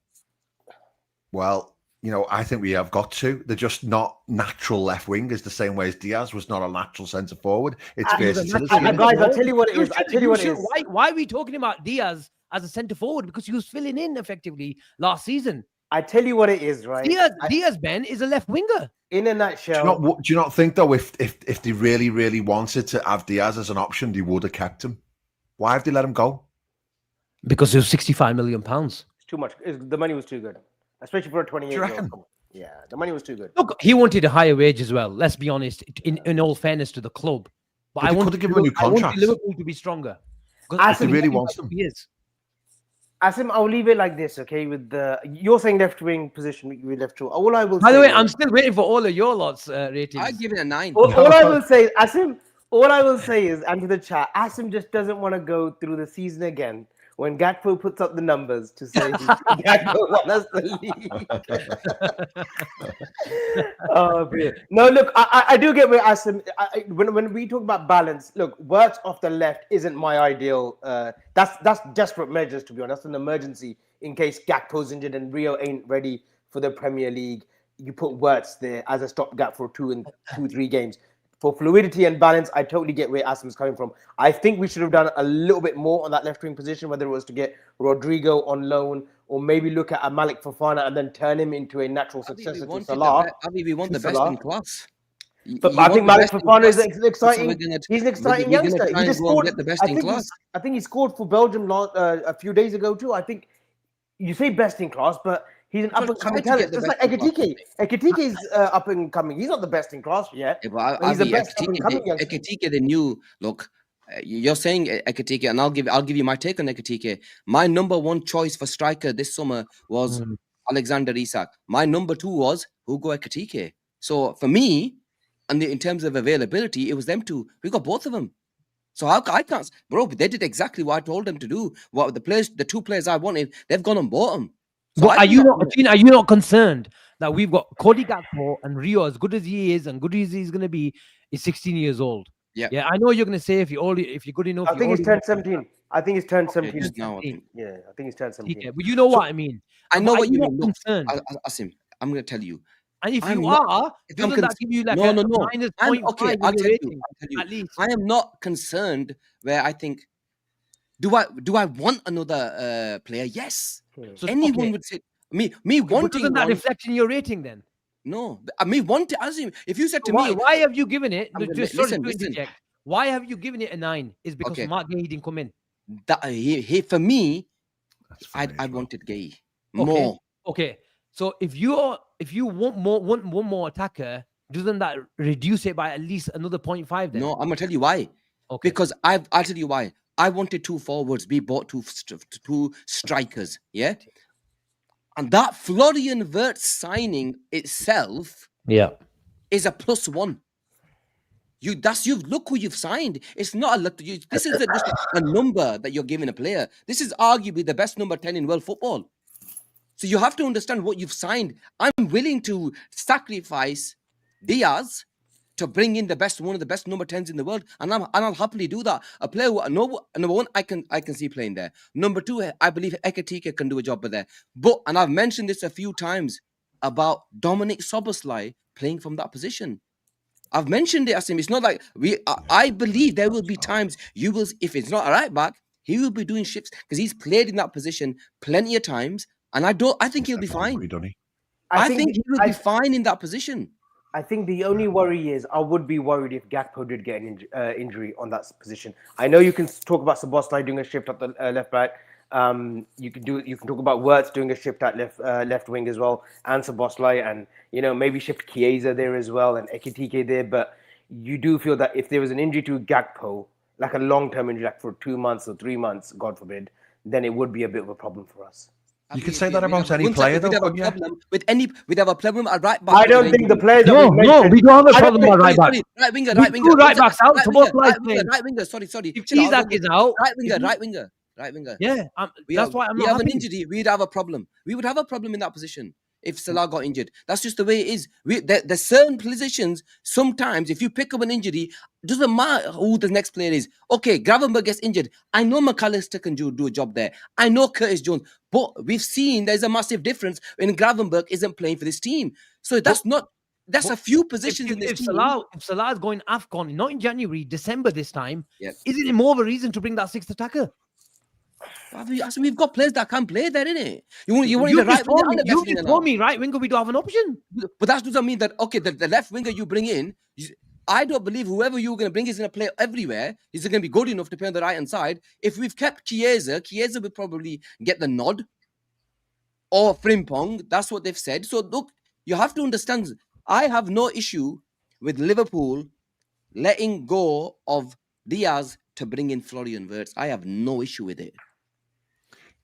Well, you know, I think we have got to. They're just not natural left wingers the same way as Diaz was not a natural centre forward. It's versatility. Guys, I'll tell you what it is. I'll tell you what it is. Why are we talking about Diaz as a centre forward? Because he was filling in effectively last season. I tell you what it is, right? Diaz Ben is a left winger. In a nutshell. Do you not think though, if they really, really wanted to have Diaz as an option, they would have kept him? Why have they let him go? Because it was £65 million. It's too much. The money was too good, especially for a 28-year-old. Yeah, the money was too good. Look, he wanted a higher wage as well. Let's be honest. In all fairness to the club, but I want give him a new contract. Liverpool to be stronger. If they really want him. Asim, I'll leave it like this, okay? With you're saying left wing position, we left two. All I will. By the way, I'm still waiting for all of your lots ratings. I give it a 9. All I will say, Asim. All I will say is, and to the chat, Asim just doesn't want to go through the season again when Gakpo puts up the numbers to say Gakpo won us the league. Oh, no, look, I do get where Asim. When we talk about balance, look, Wirtz off the left isn't my ideal. That's desperate measures, to be honest. That's an emergency in case Gakpo's injured and Rio ain't ready for the Premier League. You put Wirtz there as a stopgap for 3 games. For fluidity and balance, I totally get where Asim's coming from. I think we should have done a little bit more on that left wing position, whether it was to get Rodrigo on loan or maybe look at a Malik Fofana and then turn him into a natural successor to Salah. We want the best in class. But I think Malik Fofana is exciting. He's an exciting youngster. He just scored. I think he scored for Belgium a few days ago too. I think you say best in class, but he's an up and coming talent. Just like Ekitike. Ekitike is up and coming. He's not the best in class yet. Yeah, but he's the best up and coming youngster. Ekitike, the new look. You're saying Ekitike, and I'll give you my take on Ekitike. My number one choice for striker this summer was Alexander Isak. My number 2 was Hugo Ekitike. So for me, and in terms of availability, it was them two. We got both of them. So I can't, bro. They did exactly what I told them to do. What the 2 players I wanted, they've gone and bought them. So but are you not concerned that we've got Cody Gakpo and Rio, as good as he is and good as he's going to be, is 16 years old? Yeah. I know you're going to say if you're good enough. I think he's turned 17. I think he's turned 17. Now, yeah, I think he's turned 17. Yeah, but you know what I mean. I know what you mean. Concerned? Asim, I'm going to tell you. And if you are, doesn't that give you like a minus 0.5 I'll tell rating? you. At least I am not concerned where I think, do I want another player? Yes. So anyone would say, me wanting but doesn't that reflect in your rating then? No. Me wanting, Asim, if you said to me. Why have you given it? Listen. Why have you given it a 9? Is because Mark Guehi didn't come in. For me, I wanted Guehi more. Okay. So if you want one more attacker, doesn't that reduce it by at least another 0.5 then? No, I'm gonna tell you why. Okay. Because I'll tell you why. I wanted 2 forwards. We bought 2 strikers. Yeah. And that Florian Wirtz signing itself, is a +1. Look who you've signed. It's not this isn't just a number that you're giving a player. This is arguably the best number 10 in world football. So you have to understand what you've signed. I'm willing to sacrifice Diaz to bring in one of the best number 10s in the world, and I'll happily do that. A player who, number one, I can see playing there. Number two, I believe Ekatike can do a job there. But, and I've mentioned this a few times about Dominic Szoboszlai playing from that position. I've mentioned it, Asim. It's not like I believe there will be times you will, if it's not a right back, he will be doing shifts because he's played in that position plenty of times, and I think he'll be fine. I think he will be fine in that position. I think the only worry is I would be worried if Gakpo did get an injury on that position. I know you can talk about Szoboszlai doing a shift at the left back. You can talk about Wirtz doing a shift at left wing as well, and Szoboszlai, and maybe shift Chiesa there as well, and Ekitike there. But you do feel that if there was an injury to Gakpo, like a long-term injury, like for 2 months or 3 months, God forbid, then it would be a bit of a problem for us. You can say that about any player, though. We'd have a problem at right back. I don't think the players. No, we don't have a problem at right back. Right winger. Two right backs out. Right winger. Sorry. If Isak is out, Right winger. Yeah, that's why I'm not have happy. an injury. We'd have a problem. We would have a problem in that position if Salah got injured. That's just the way it is. There's certain positions. Sometimes, if you pick up an injury, doesn't matter who the next player is. Okay, Gravenberch gets injured. I know McAllister can do a job there. I know Curtis Jones. But we've seen there's a massive difference when Gravenberch isn't playing for this team. So that's a few positions in this team. If Salah is going AFCON, not in January, December this time, isn't it more of a reason to bring that sixth attacker? We've got players that can play there, innit? You want the right winger and the left winger. You told me right winger, we don't have an option. But that doesn't mean that, okay, the left winger you bring in, I don't believe whoever you're going to bring is going to play everywhere. He's going to be good enough to play on the right-hand side. If we've kept Chiesa will probably get the nod. Or Frimpong, that's what they've said. So look, you have to understand, I have no issue with Liverpool letting go of Diaz to bring in Florian Wirtz. I have no issue with it.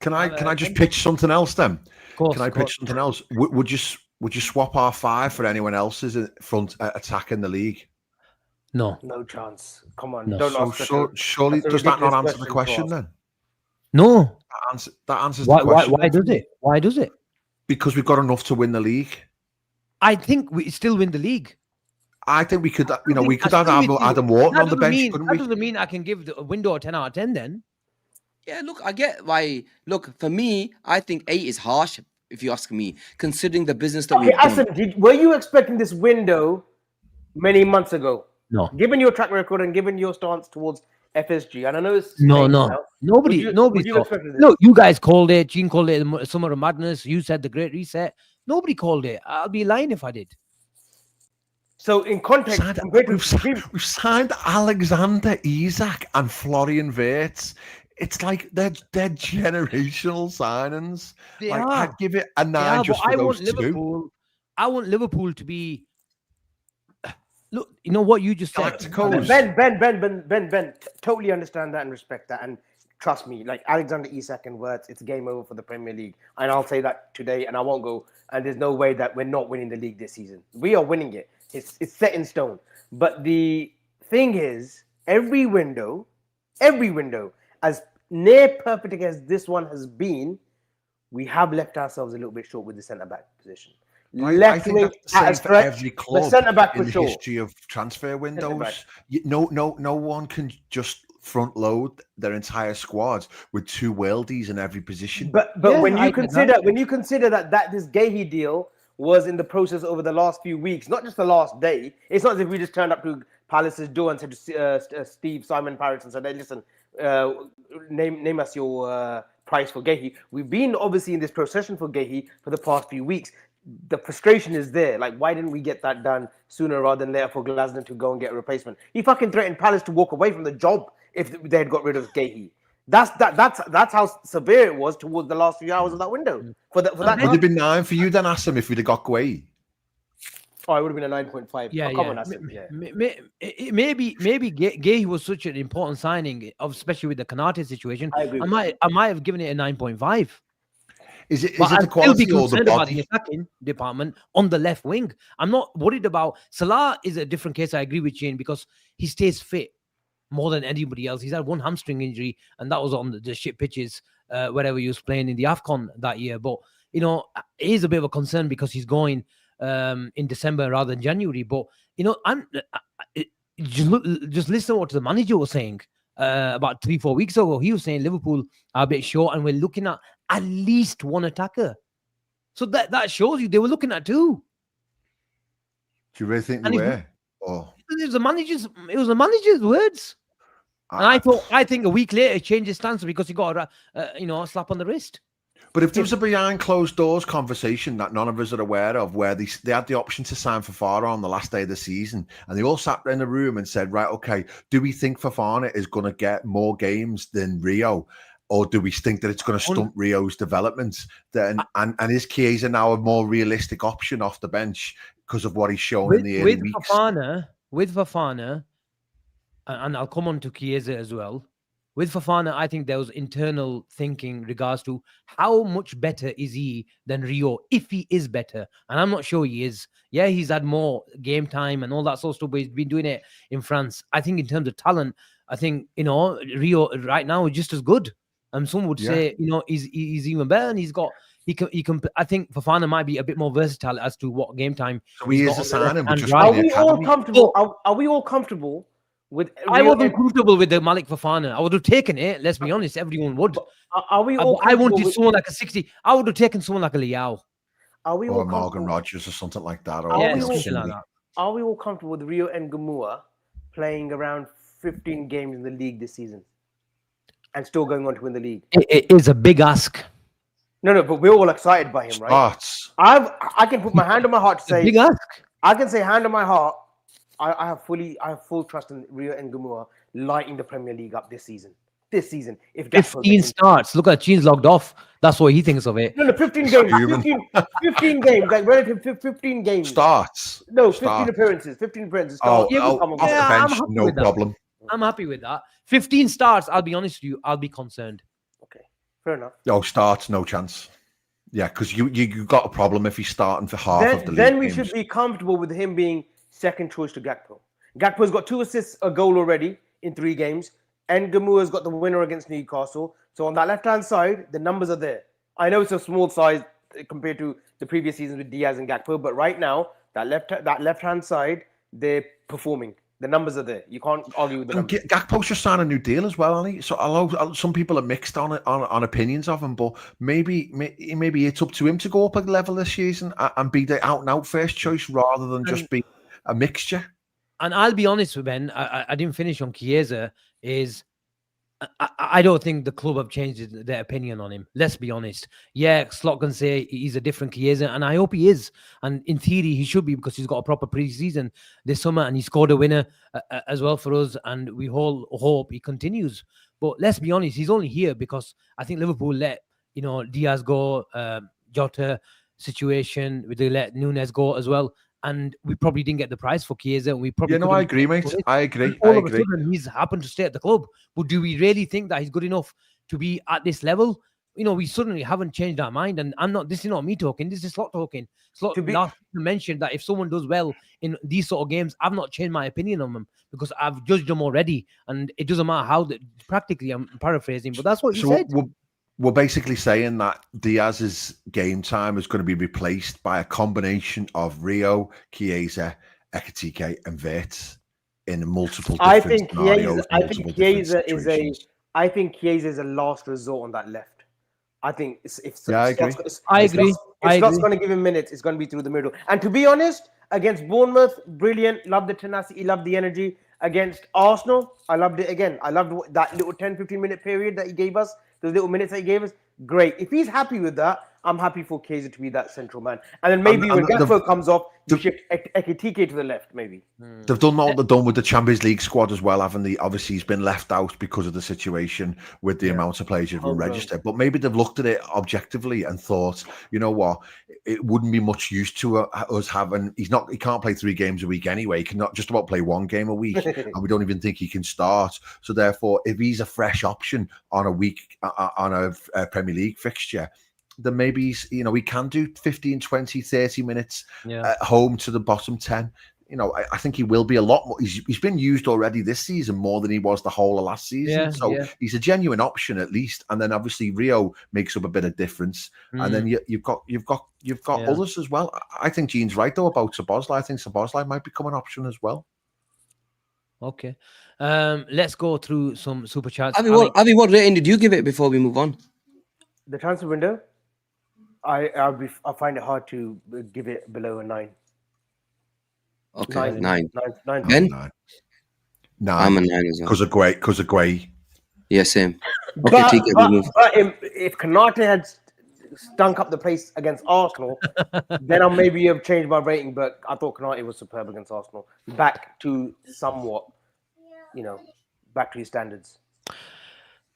Can I just pitch something else then? Course, can I pitch something else? Would you swap our 5 for anyone else's front attack in the league? No chance. Come on, no. Don't ask. Surely does that not answer the question then? No, that answers the question. Why does it? Why does it? Because we've got enough to win the league. I think we still win the league. I think we could. We could have Adam Wharton on the bench, couldn't we? That doesn't mean I can give the window a 10 out of 10 then. Yeah, look, I get why. Look, for me, I think 8 is harsh, if you ask me, considering the business that we've done. Asim, were you expecting this window many months ago? No. Given your track record and given your stance towards FSG, and I know it's nobody. No, you guys called it. Gene called it the Summer of Madness. You said the Great Reset. Nobody called it. I'll be lying if I did. So in context, we've signed Alexander Isak and Florian Wirtz. It's like they're generational signings. I'd give it a 9 just for those two. I want Liverpool to be. Look, you know what you just said. Ben, totally understand that and respect that, and trust me, like Alexander Isak and Wirtz, it's game over for the Premier League, and I'll say that today, and I won't go. And there's no way that we're not winning the league this season. We are winning it. It's set in stone. But the thing is, every window, as near perfect as this one has been, we have left ourselves a little bit short with the centre back position. I think that's the same for every club in the history of transfer windows. No one can just front load their entire squad with 2 worldies in every position. But when you consider that this Guehi deal was in the process over the last few weeks, not just the last day. It's not as if we just turned up to Palace's door and said to Steve Simon Parrots and said, "Hey, listen, name us your price for Guehi." We've been obviously in this procession for Guehi for the past few weeks. The frustration is there. Like, why didn't we get that done sooner rather than later for Glasner to go and get a replacement? He fucking threatened Palace to walk away from the job if they had got rid of Guehi. That's how severe it was towards the last few hours of that window. For that, would have been 9 for you then, Asim, if we'd have got Guehi? Oh, it would have been a 9.5. Yeah, come on, Asim. Maybe Guehi was such an important signing, especially with the Konate situation. I agree. I might have given it a 9.5. Is it the quality or the body? About the attacking department on the left wing. I'm not worried about Salah. Is a different case. I agree with Shane because he stays fit more than anybody else. He's had 1 hamstring injury, and that was on the shit pitches wherever he was playing in the AFCON that year. But it is a bit of a concern because he's going in December rather than January. But just listen to what the manager was saying about 3-4 weeks ago. He was saying Liverpool are a bit short, and we're looking at least one attacker. So that shows you they were looking at two. Do you really think they were? Oh, It was the manager's words. And I think a week later he changed his stance because he got a slap on the wrist. But if there was a behind closed doors conversation that none of us are aware of, where they had the option to sign Fofana on the last day of the season, and they all sat in a room and said, right, okay, do we think Fofana is going to get more games than Rio? Or do we think that it's going to stunt Rio's development? Then and is Chiesa now a more realistic option off the bench because of what he's shown in the early weeks? With Fofana, and I'll come on to Chiesa as well. With Fofana, I think there was internal thinking regards to how much better is he than Rio, if he is better. And I'm not sure he is. Yeah, he's had more game time and all that sort of stuff, but he's been doing it in France. I think in terms of talent, I think, Rio right now is just as good. And some would say, he's even better, and he can. I think Fofana might be a bit more versatile as to what game time. So he is a signing, but just are we all comfortable? Are we all comfortable with? I wasn't comfortable with the Malik Fofana. I would have taken it. Let's be honest, everyone would. Are we all? I wanted someone like a 60. I would have taken someone like a Liao. Are we all or Morgan Rogers or something like that? Or something like that. Are we all comfortable with Rio and Gamua playing around 15 games in the league this season? And still going on to win the league. It is a big ask. No, but we're all excited by him, right? I can put my hand on my heart to say, big ask. I can say hand on my heart, I have full trust in Rio and Gamua lighting the Premier League up this season. If 15 starts, look at Chine's logged off. That's what he thinks of it. No, 15 games. 15 games, like relative 15 games. Starts. No, 15 appearances. 15 appearances. Off the bench, no problem. I'm happy with that. 15 starts, I'll be honest with you, I'll be concerned. Okay, fair enough. No starts, no chance. Yeah, because you got a problem if he's starting for half of the league. Then we should be comfortable with him being second choice to Gakpo. Gakpo's got 2 assists, a goal already in 3 games, and Gamua's got the winner against Newcastle. So on that left-hand side, the numbers are there. I know it's a small size compared to the previous seasons with Diaz and Gakpo, but right now, that left-hand side, they're performing. The numbers are there. You can't argue with the numbers. Gakpo's just signed a new deal as well, Ali. So I know some people are mixed on opinions of him, but maybe it's up to him to go up a level this season and be the out-and-out first choice rather than just be a mixture. And I'll be honest with Ben, I didn't finish on Chiesa, I don't think the club have changed their opinion on him. Let's be honest. Yeah, Slot can say he's a different Chiesa, and I hope he is. And in theory, he should be because he's got a proper pre-season this summer, and he scored a winner as well for us. And we all hope he continues. But let's be honest, he's only here because I think Liverpool let Diaz go, Jota situation. They let Nunes go as well. And we probably didn't get the price for Chiesa. We probably I agree, mate. I agree. All of a sudden, he's happened to stay at the club. But do we really think that he's good enough to be at this level? We suddenly haven't changed our mind. And this is not me talking. This is Slot talking. Slot last mentioned that if someone does well in these sort of games, I've not changed my opinion on them because I've judged them already. And it doesn't matter how practically I'm paraphrasing, but that's what he said. We're basically saying that Diaz's game time is going to be replaced by a combination of Rio, Chiesa, Ekitike, and Wirtz in multiple different scenarios. I think Chiesa is a last resort on that left. I think I agree. If Scott's going to give him minutes, it's going to be through the middle. And to be honest, against Bournemouth, brilliant. Love the tenacity, love the energy. Against Arsenal, I loved it again. I loved that little 10-15 minute period that he gave us. Those little minutes that he gave us, great. If he's happy with that, I'm happy for Chiesa to be that central man. And then maybe when Gakpo comes off, you shift Ekitike to the left, maybe. They've done what they've done with the Champions League squad as well, haven't they? Obviously, he's been left out because of the situation with the amount of players who've been registered. But maybe they've looked at it objectively and thought, you know what, it wouldn't be much use to us having. He can't play 3 games a week anyway. He can not just about play 1 game a week, and we don't even think he can start. So therefore, if he's a fresh option on a Premier League fixture, then maybe he can do 15, 20, 30 minutes at home to the bottom 10. I think he will be a lot more. He's been used already this season more than he was the whole of last season. So he's a genuine option at least. And then obviously Rio makes up a bit of difference. And then you've got others as well. I think Gene's right though about Szoboszlai. I think Szoboszlai might become an option as well. Okay. Let's go through some super chats. Avi, what rating did you give it before we move on? The transfer window, I find it hard to give it below a 9. Okay, 9. 9. Ben? 9. I'm a 9 as well. Because of Guehi. Yeah, same. Okay, But if if Konate had stunk up the place against Arsenal, then I maybe have changed my rating. But I thought Konate was superb against Arsenal. Back to somewhat, back to his standards.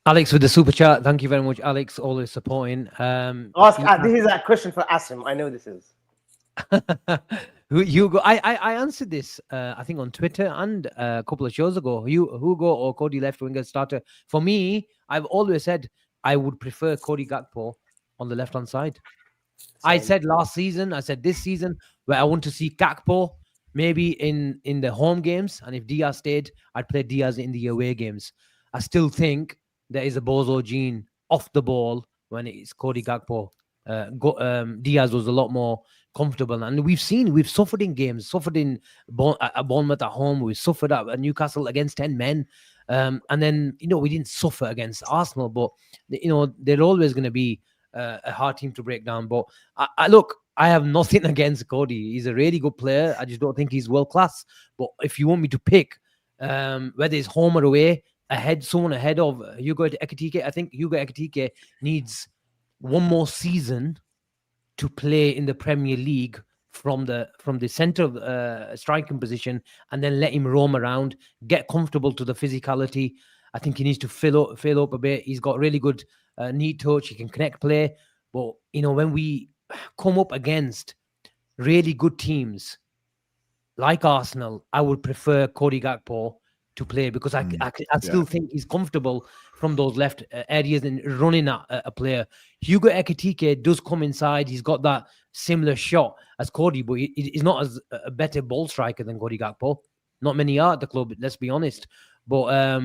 Alex with the super chat. Thank you very much, Alex. Always supporting. This is a question for Asim. I know this is. Hugo, I answered this I think on Twitter and a couple of shows ago. Hugo or Cody left winger starter. For me, I've always said I would prefer Cody Gakpo on the left hand side. Same. I said last season, I said this season, where I want to see Gakpo maybe in the home games, and if Diaz stayed, I'd play Diaz in the away games. I still think there is a bozo gene off the ball when it's Cody Gakpo. Diaz was a lot more comfortable, and we've suffered in games, suffered in Bournemouth at home, we suffered at Newcastle against 10 men, and then we didn't suffer against Arsenal, but they're always going to be a hard team to break down. But I have nothing against Cody. He's a really good player. I just don't think he's world class. But if you want me to pick whether it's home or away, someone ahead of Hugo Ekitike, I think Hugo Ekitike needs one more season to play in the Premier League from the center of striking position, and then let him roam around, get comfortable to the physicality. I think he needs to fill up a bit. He's got really good neat touch. He can connect play. But when we come up against really good teams like Arsenal, I would prefer Cody Gakpo to play, because I still think he's comfortable from those left areas and running at a player. Hugo Ekitike does come inside. He's got that similar shot as Cody, but he's not as a better ball striker than Cody Gakpo. Not many are at the club, let's be honest. But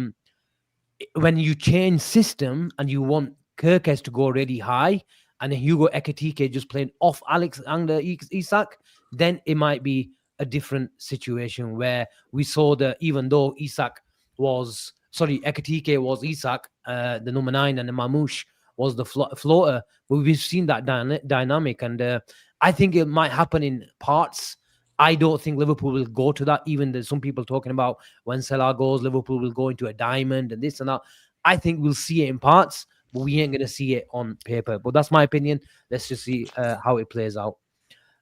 when you change system and you want Kirkes to go really high and then Hugo Ekitike just playing off Alexander Isak, then it might be a different situation where we saw that even though Ekitike was Isak, the number 9, and the Mamouche was the floater, but we've seen that dynamic, and I think it might happen in parts. I don't think Liverpool will go to that. Even there's some people talking about when Salah goes, Liverpool will go into a diamond and this and that. I think we'll see it in parts, but we ain't going to see it on paper. But that's my opinion. Let's just see how it plays out.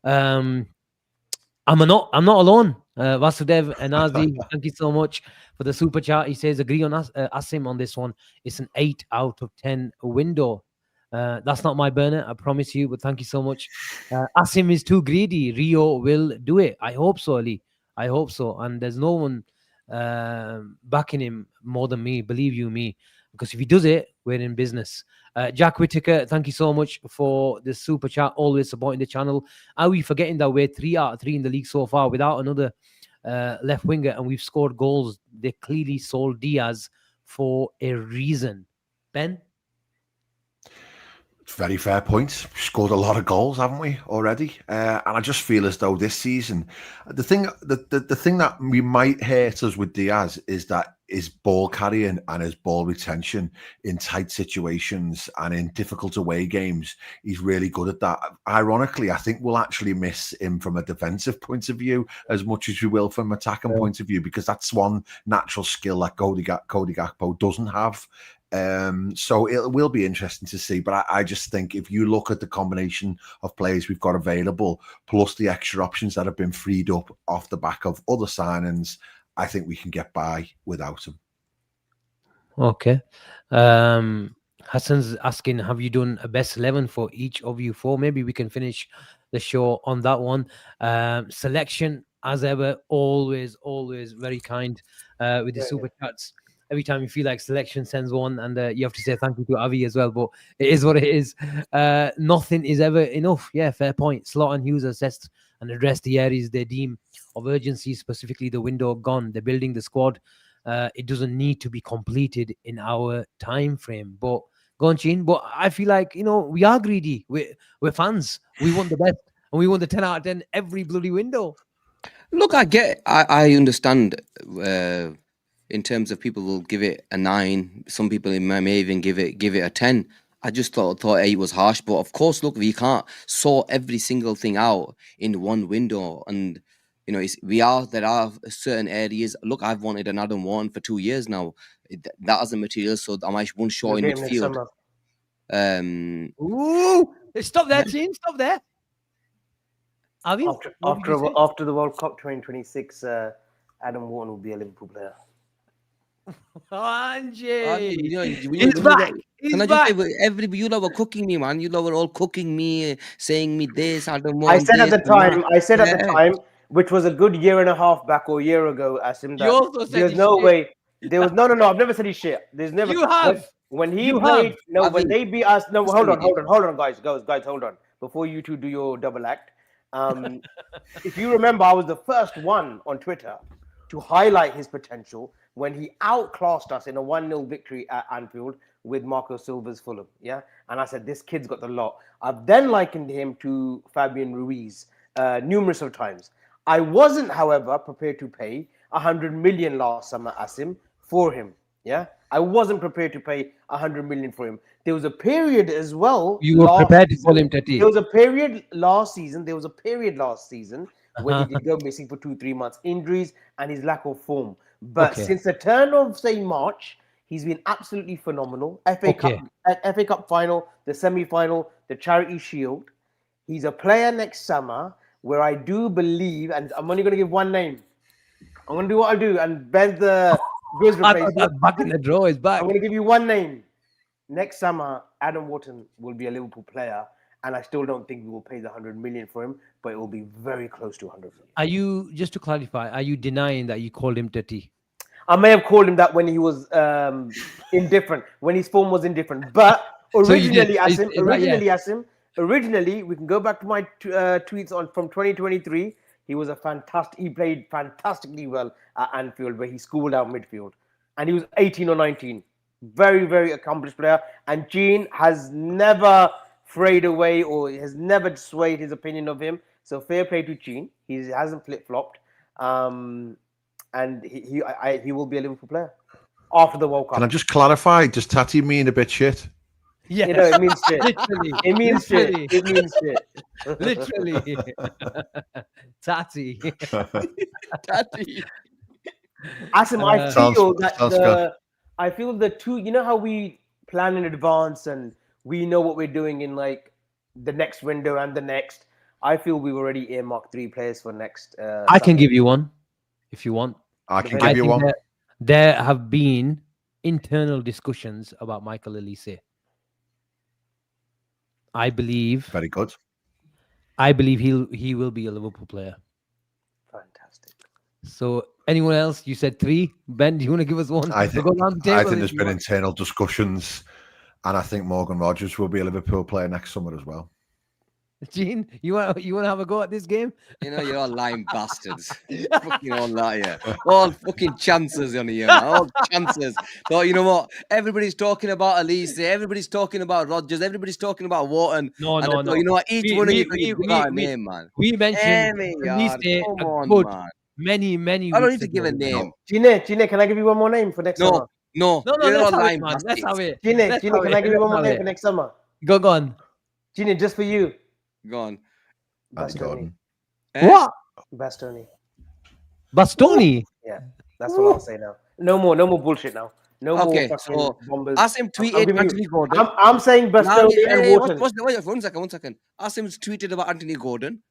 I'm not alone. Vasudev and Azi, thank you so much for the super chat. He says, agree on Asim on this one. It's an 8 out of 10 window. That's not my burner, I promise you, but thank you so much. Asim is too greedy. Rio will do it. I hope so, Ali. I hope so. And there's no one backing him more than me, believe you me, because if he does it, we're in business. Jack Whittaker, thank you so much for the super chat, always supporting the channel. Are we forgetting that we're 3 out of 3 in the league so far without another left winger, and we've scored goals? They clearly sold Diaz for a reason. Ben? Very fair point. We've scored a lot of goals, haven't we, already? And I just feel as though this season, the thing that we might hurt us with Diaz is that his ball carrying and his ball retention in tight situations and in difficult away games, he's really good at that. Ironically, I think we'll actually miss him from a defensive point of view as much as we will from an attacking point of view, because that's one natural skill that Cody Gakpo doesn't have. So it will be interesting to see, but I just think if you look at the combination of players we've got available, plus the extra options that have been freed up off the back of other signings, I think we can get by without him. Okay. Hassan's asking, have you done a best 11 for each of you four? Maybe we can finish the show on that one. Selection, as ever, always very kind with the super chats. every time you feel like selection sends one, and you have to say thank you to Avi as well. But it is what it is. Nothing is ever enough. Yeah, fair point. Slot and Hughes assessed and addressed the areas they deem of urgency, specifically the window gone. They're building the squad. It doesn't need to be completed in our time frame. But go on, Chin. But I feel like we are greedy. We're fans. We want the best, and we want the 10 out of 10 every bloody window. Look, I understand. In terms of people will give it a 9. Some people may even give it a 10. I just thought 8 was harsh. But of course, look, we can't sort every single thing out in one window. And there are certain areas. Look, I've wanted an Adam Wharton for 2 years now. That as a material, so am I one short in midfield. Ooh! Stop there, Chin. Stop there. Avi, After the World Cup 2026, Adam Wharton will be a Liverpool player. Angie, he's back. Can I just say, you lot were cooking me, man. You lot were all cooking me, saying me this. I don't want. I said at the time, which was a good year and a half back or a year ago, Asim. You also said there's no way. There was no. I've never said his shit. There's never. You have. When he played. No, when they beat us. No, hold on, guys, hold on. Before you two do your double act, if you remember, I was the first one on Twitter to highlight his potential when he outclassed us in a 1-0 victory at Anfield with Marco Silva's Fulham. Yeah. And I said, this kid's got the lot. I've then likened him to Fabian Ruiz numerous of times. I wasn't, however, prepared to pay 100 million last summer, Asim, for him. Yeah. I wasn't prepared to pay 100 million for him. There was a period as well. You were prepared to call him Tati. There was a period last season when he did go missing for 2-3 months, injuries and his lack of form. But since the turn of, say, March, he's been absolutely phenomenal. FA Cup final, the semi-final, the Charity Shield. He's a player next summer where I do believe, and I'm only going to give one name. I'm going to do what I do, and Ben's the Grizz replacement. Back in the draw is back. I'm going to give you one name. Next summer, Adam Wharton will be a Liverpool player, and I still don't think we will pay the 100 million for him, but it will be very close to 100 million. Are you, just to clarify, are you denying that you called him Tati? I may have called him that when he was indifferent, when his form was indifferent. But originally, Asim, originally, we can go back to my tweets from 2023. He was he played fantastically well at Anfield, where he schooled out midfield, and he was 18 or 19. Very, very accomplished player. And Gene has never frayed away or has never swayed his opinion of him. So fair play to Gene. He hasn't flip-flopped. And he will be a Liverpool player after the World Cup. Can I just clarify? Does Tati mean a bit shit? Yeah, it means shit. Literally. It means shit. It means shit. Literally. Tati. Tati. Asim, I feel the two, you know how we plan in advance and we know what we're doing in like the next window and the next. I feel we've already earmarked 3 players for next. I can give you one if you want. I can give you one. There have been internal discussions about Michael Elise. I believe. Very good. I believe he will be a Liverpool player. Fantastic. So anyone else? You said 3. Ben, do you want to give us one? I think there's been internal discussions, and I think Morgan Rogers will be a Liverpool player next summer as well. Gene, you want to have a go at this game? You're all lying bastards. Fucking all that, yeah. All fucking chances on here, man. All chances. So you know what? Everybody's talking about Elise. Everybody's talking about Rodgers. Everybody's talking about Wharton. No. You know what? Each one of you got a name, man. We mentioned Elise man. Many. I don't need to give a name. Gine, can I give you one more name for next summer? No. Let's have it, man. Let's have it. Gine, can I give you one more name for next summer? Go on. Gine, just for you. Go on. Bastoni. What? Bastoni. Yeah, that's what I'll say now. No more bullshit now. No more so bombers. Asim tweeted Anthony Gordon. I'm saying Bastoni and Wharton. Wait, 1 second. Asim's tweeted about Anthony Gordon.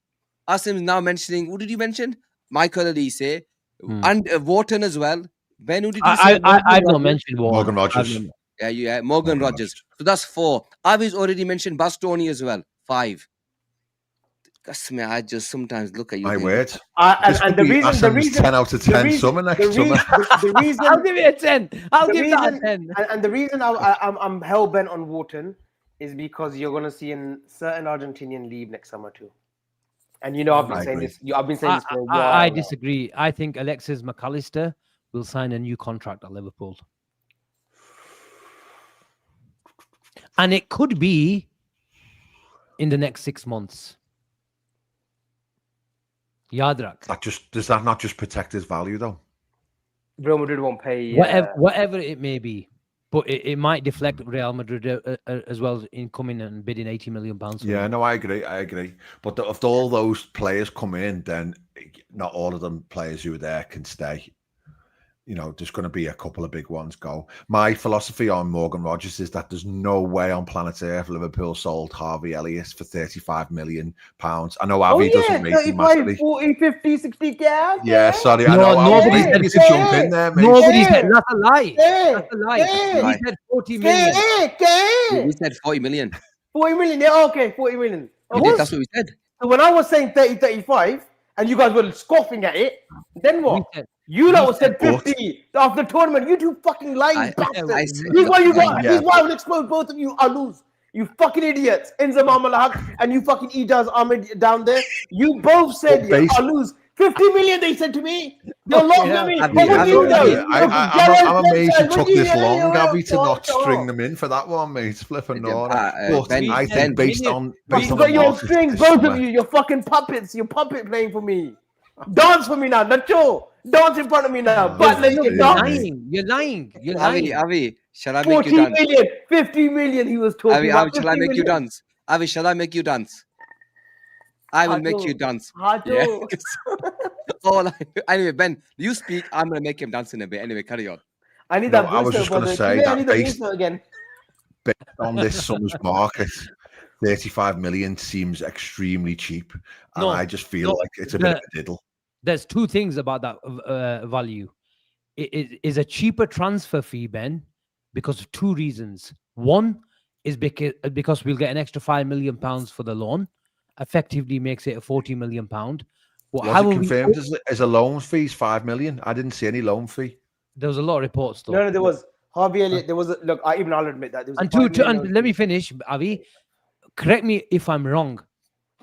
Asim's now mentioning, who did you mention? Michael Elise. And Wharton as well. Ben, who did you say? I've not mentioned Wharton. Morgan Rogers. Yeah, Morgan Rogers. So that's 4. Avi's already mentioned Bastoni as well. 5. That's me. I just sometimes look at you. My think, word. And the reason, Asim's 10 out of 10 summer next summer. the reason, I'll give it a 10. I'll give that a 10. And the reason I'm hell bent on Wharton is because you're going to see a certain Argentinian leave next summer too. And you know, I've been saying agree. this. I've been saying this for a while. I now. disagree. I think Alexis McAllister will sign a new contract at Liverpool. And it could be in the next 6 months. Yadrak. Does that not just protect his value though? Real Madrid won't pay. Whatever it may be. But it might deflect Real Madrid as well in coming and bidding £80 million. Yeah, no, I agree. But if all those players come in, then not all of them players who are there can stay. You know, there's going to be a couple of big ones go. My philosophy on Morgan Rogers is that there's no way on planet Earth Liverpool sold Harvey Elliott for £35 million. I know Avi doesn't make him massively. 40, 50, 60 cash. Yeah, sorry. I No, know nobody Avi needs said to jump in there, mate. Nobody said that's a lie. That's a lie. He said 40 million. we said 40 million. 40 million. Yeah, okay, 40 million. We did, that's what we said. So when I was saying 30, 35, and you guys were scoffing at it, then what? We said- You lot said 50 after the tournament. You two fucking lying bastards. I said- Here's why you got. Yeah. Here's why I will expose both of you. I lose. You fucking idiots. Enza Mamalahak and you fucking Idaz Ahmed down there. You both said I lose. 50 million, they said to me. You're laughing at me. Avi, What would you do? I'm amazed you took this long, Avi, to not string them in for that one, mate. Flipping no. Ben, I think based on You've got your strings, both of you. You're fucking puppets. You're puppet playing for me. Dance for me now, Nacho. Dance in front of me now. But let you dance. You're lying. You're lying. Avi, shall I make 40 you dance? million, 50 million he was talking about. Avi, shall I 50 make you million. dance? Avi, shall I make you dance? I will make you dance. Hato. Anyway, Ben, you speak. I'm going to make him dance in a bit. Anyway, carry on. I need No, that. I was just going to say that I need based- the again. on this summer's market, 35 million seems extremely cheap. And No, I just feel like it's a bit of a diddle. There's two things about that value. It is a cheaper transfer fee, Ben, because of two reasons. One is because we'll get an extra £5 million for the loan, effectively makes it a £40 million. Was it confirmed as a loan fee? 5 million? I didn't see any loan fee. There was a lot of reports, though. No, there was Harvey Elliott. There was look. I'll admit that. There was And let me finish, Avi. Correct me if I'm wrong.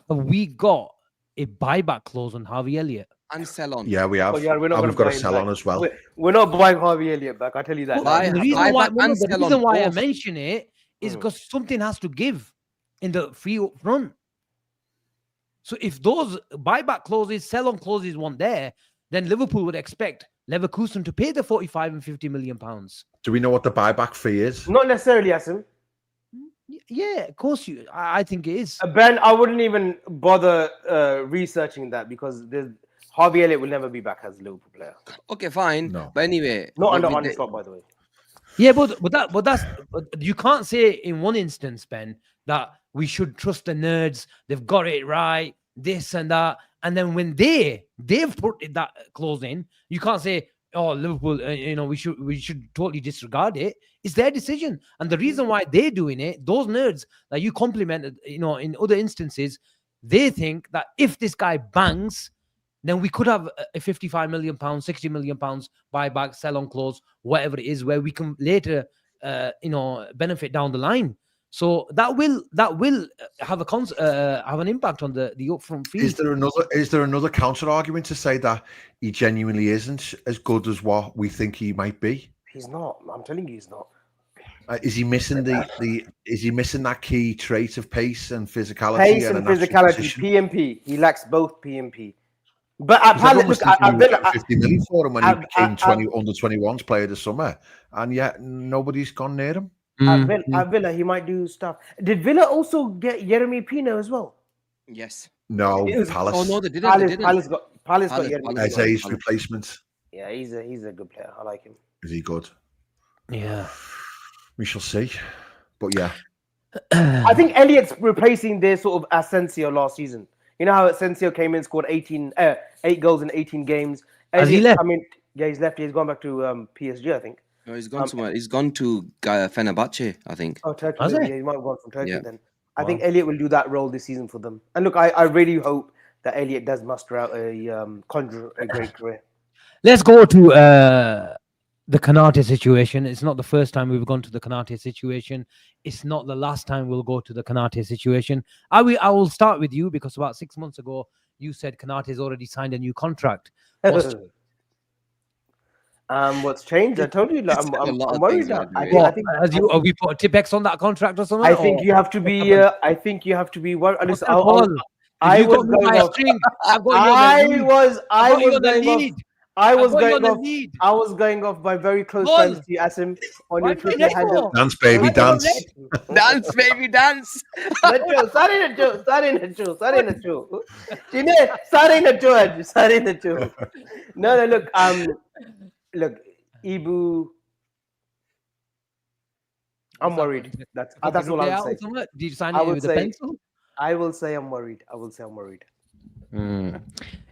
We got a buyback clause on Harvey Elliott. And sell on. Yeah, we have. We're not and we've got to sell on as well. We're not buying Harvey Elliott back. I tell you that. The reason why I mention it is because something has to give in the fee up front. So if those buyback clauses, sell-on clauses weren't there, then Liverpool would expect Leverkusen to pay the 45 and 50 million pounds. Do we know what the buyback fee is? Not necessarily, Asim. Yeah, of course I think it is. Ben, I wouldn't even bother researching that because Harvey Elliott will never be back as a Liverpool player. Okay, fine. No. But anyway, Not under Arne Slot, by the way. Yeah, but you can't say in one instance, Ben, that we should trust the nerds. They've got it right, this and that, and then when they've put that clause in, you can't say, "Oh, Liverpool, we should totally disregard it." It's their decision, and the reason why they're doing it, those nerds that you complimented, in other instances, they think that if this guy bangs, then we could have a 55 million pounds, 60 million pounds buyback, sell-on clause, whatever it is, where we can later, benefit down the line. So that will have have an impact on the upfront fee. Is there another counter argument to say that he genuinely isn't as good as what we think he might be? He's not. I'm telling you, he's not. Is he missing Is he missing that key trait of pace and physicality? Pace and physicality. PMP. He lacks both PMP. But at Palace, look, 50 million for him when he became under 21s player this summer, and yet nobody's gone near him. At Villa, he might do stuff. Did Villa also get Jeremy Pino as well? Yes. No, Palace. Oh no, they didn't. Palace got Jeremy Pino. As his replacement. Yeah, he's a good player. I like him. Is he good? Yeah. We shall see. But yeah. I think Elliott's replacing their sort of Asensio last season. You know how Asensio came in, scored 8 goals in 18 games. Has he left? I mean, yeah, he's left. He's gone back to PSG, I think. No, he's gone somewhere. He's gone to Fenerbahce, I think. Oh, Turkey. Has Yeah, he? he might have gone from Turkey Yeah. then. I think Elliot will do that role this season for them. And look, I really hope that Elliot does muster out conjure a great career. Let's go to the Konate situation. It's not the first time we've gone to the Konate situation. It's not the last time we'll go to the Konate situation. I will start with you because about 6 months ago, you said Konate's already signed a new contract. What's changed? I told you, like, It's a lot I'm of worried. things, man, I really. think Have we put a Tipex on that contract or something? I think you have to be. I think you have to be. Listen, I was going off. I've got you on the lead. I was going off. I was I've got you going on the off. lead. I was going off by very close friends to you, Asim, on your Twitter handle. Dance, baby, dance. Dance, baby, dance. Sorry, No, look, Ibu. I'm worried. That's all I would say. Did you sign it with a pencil? I will say I'm worried.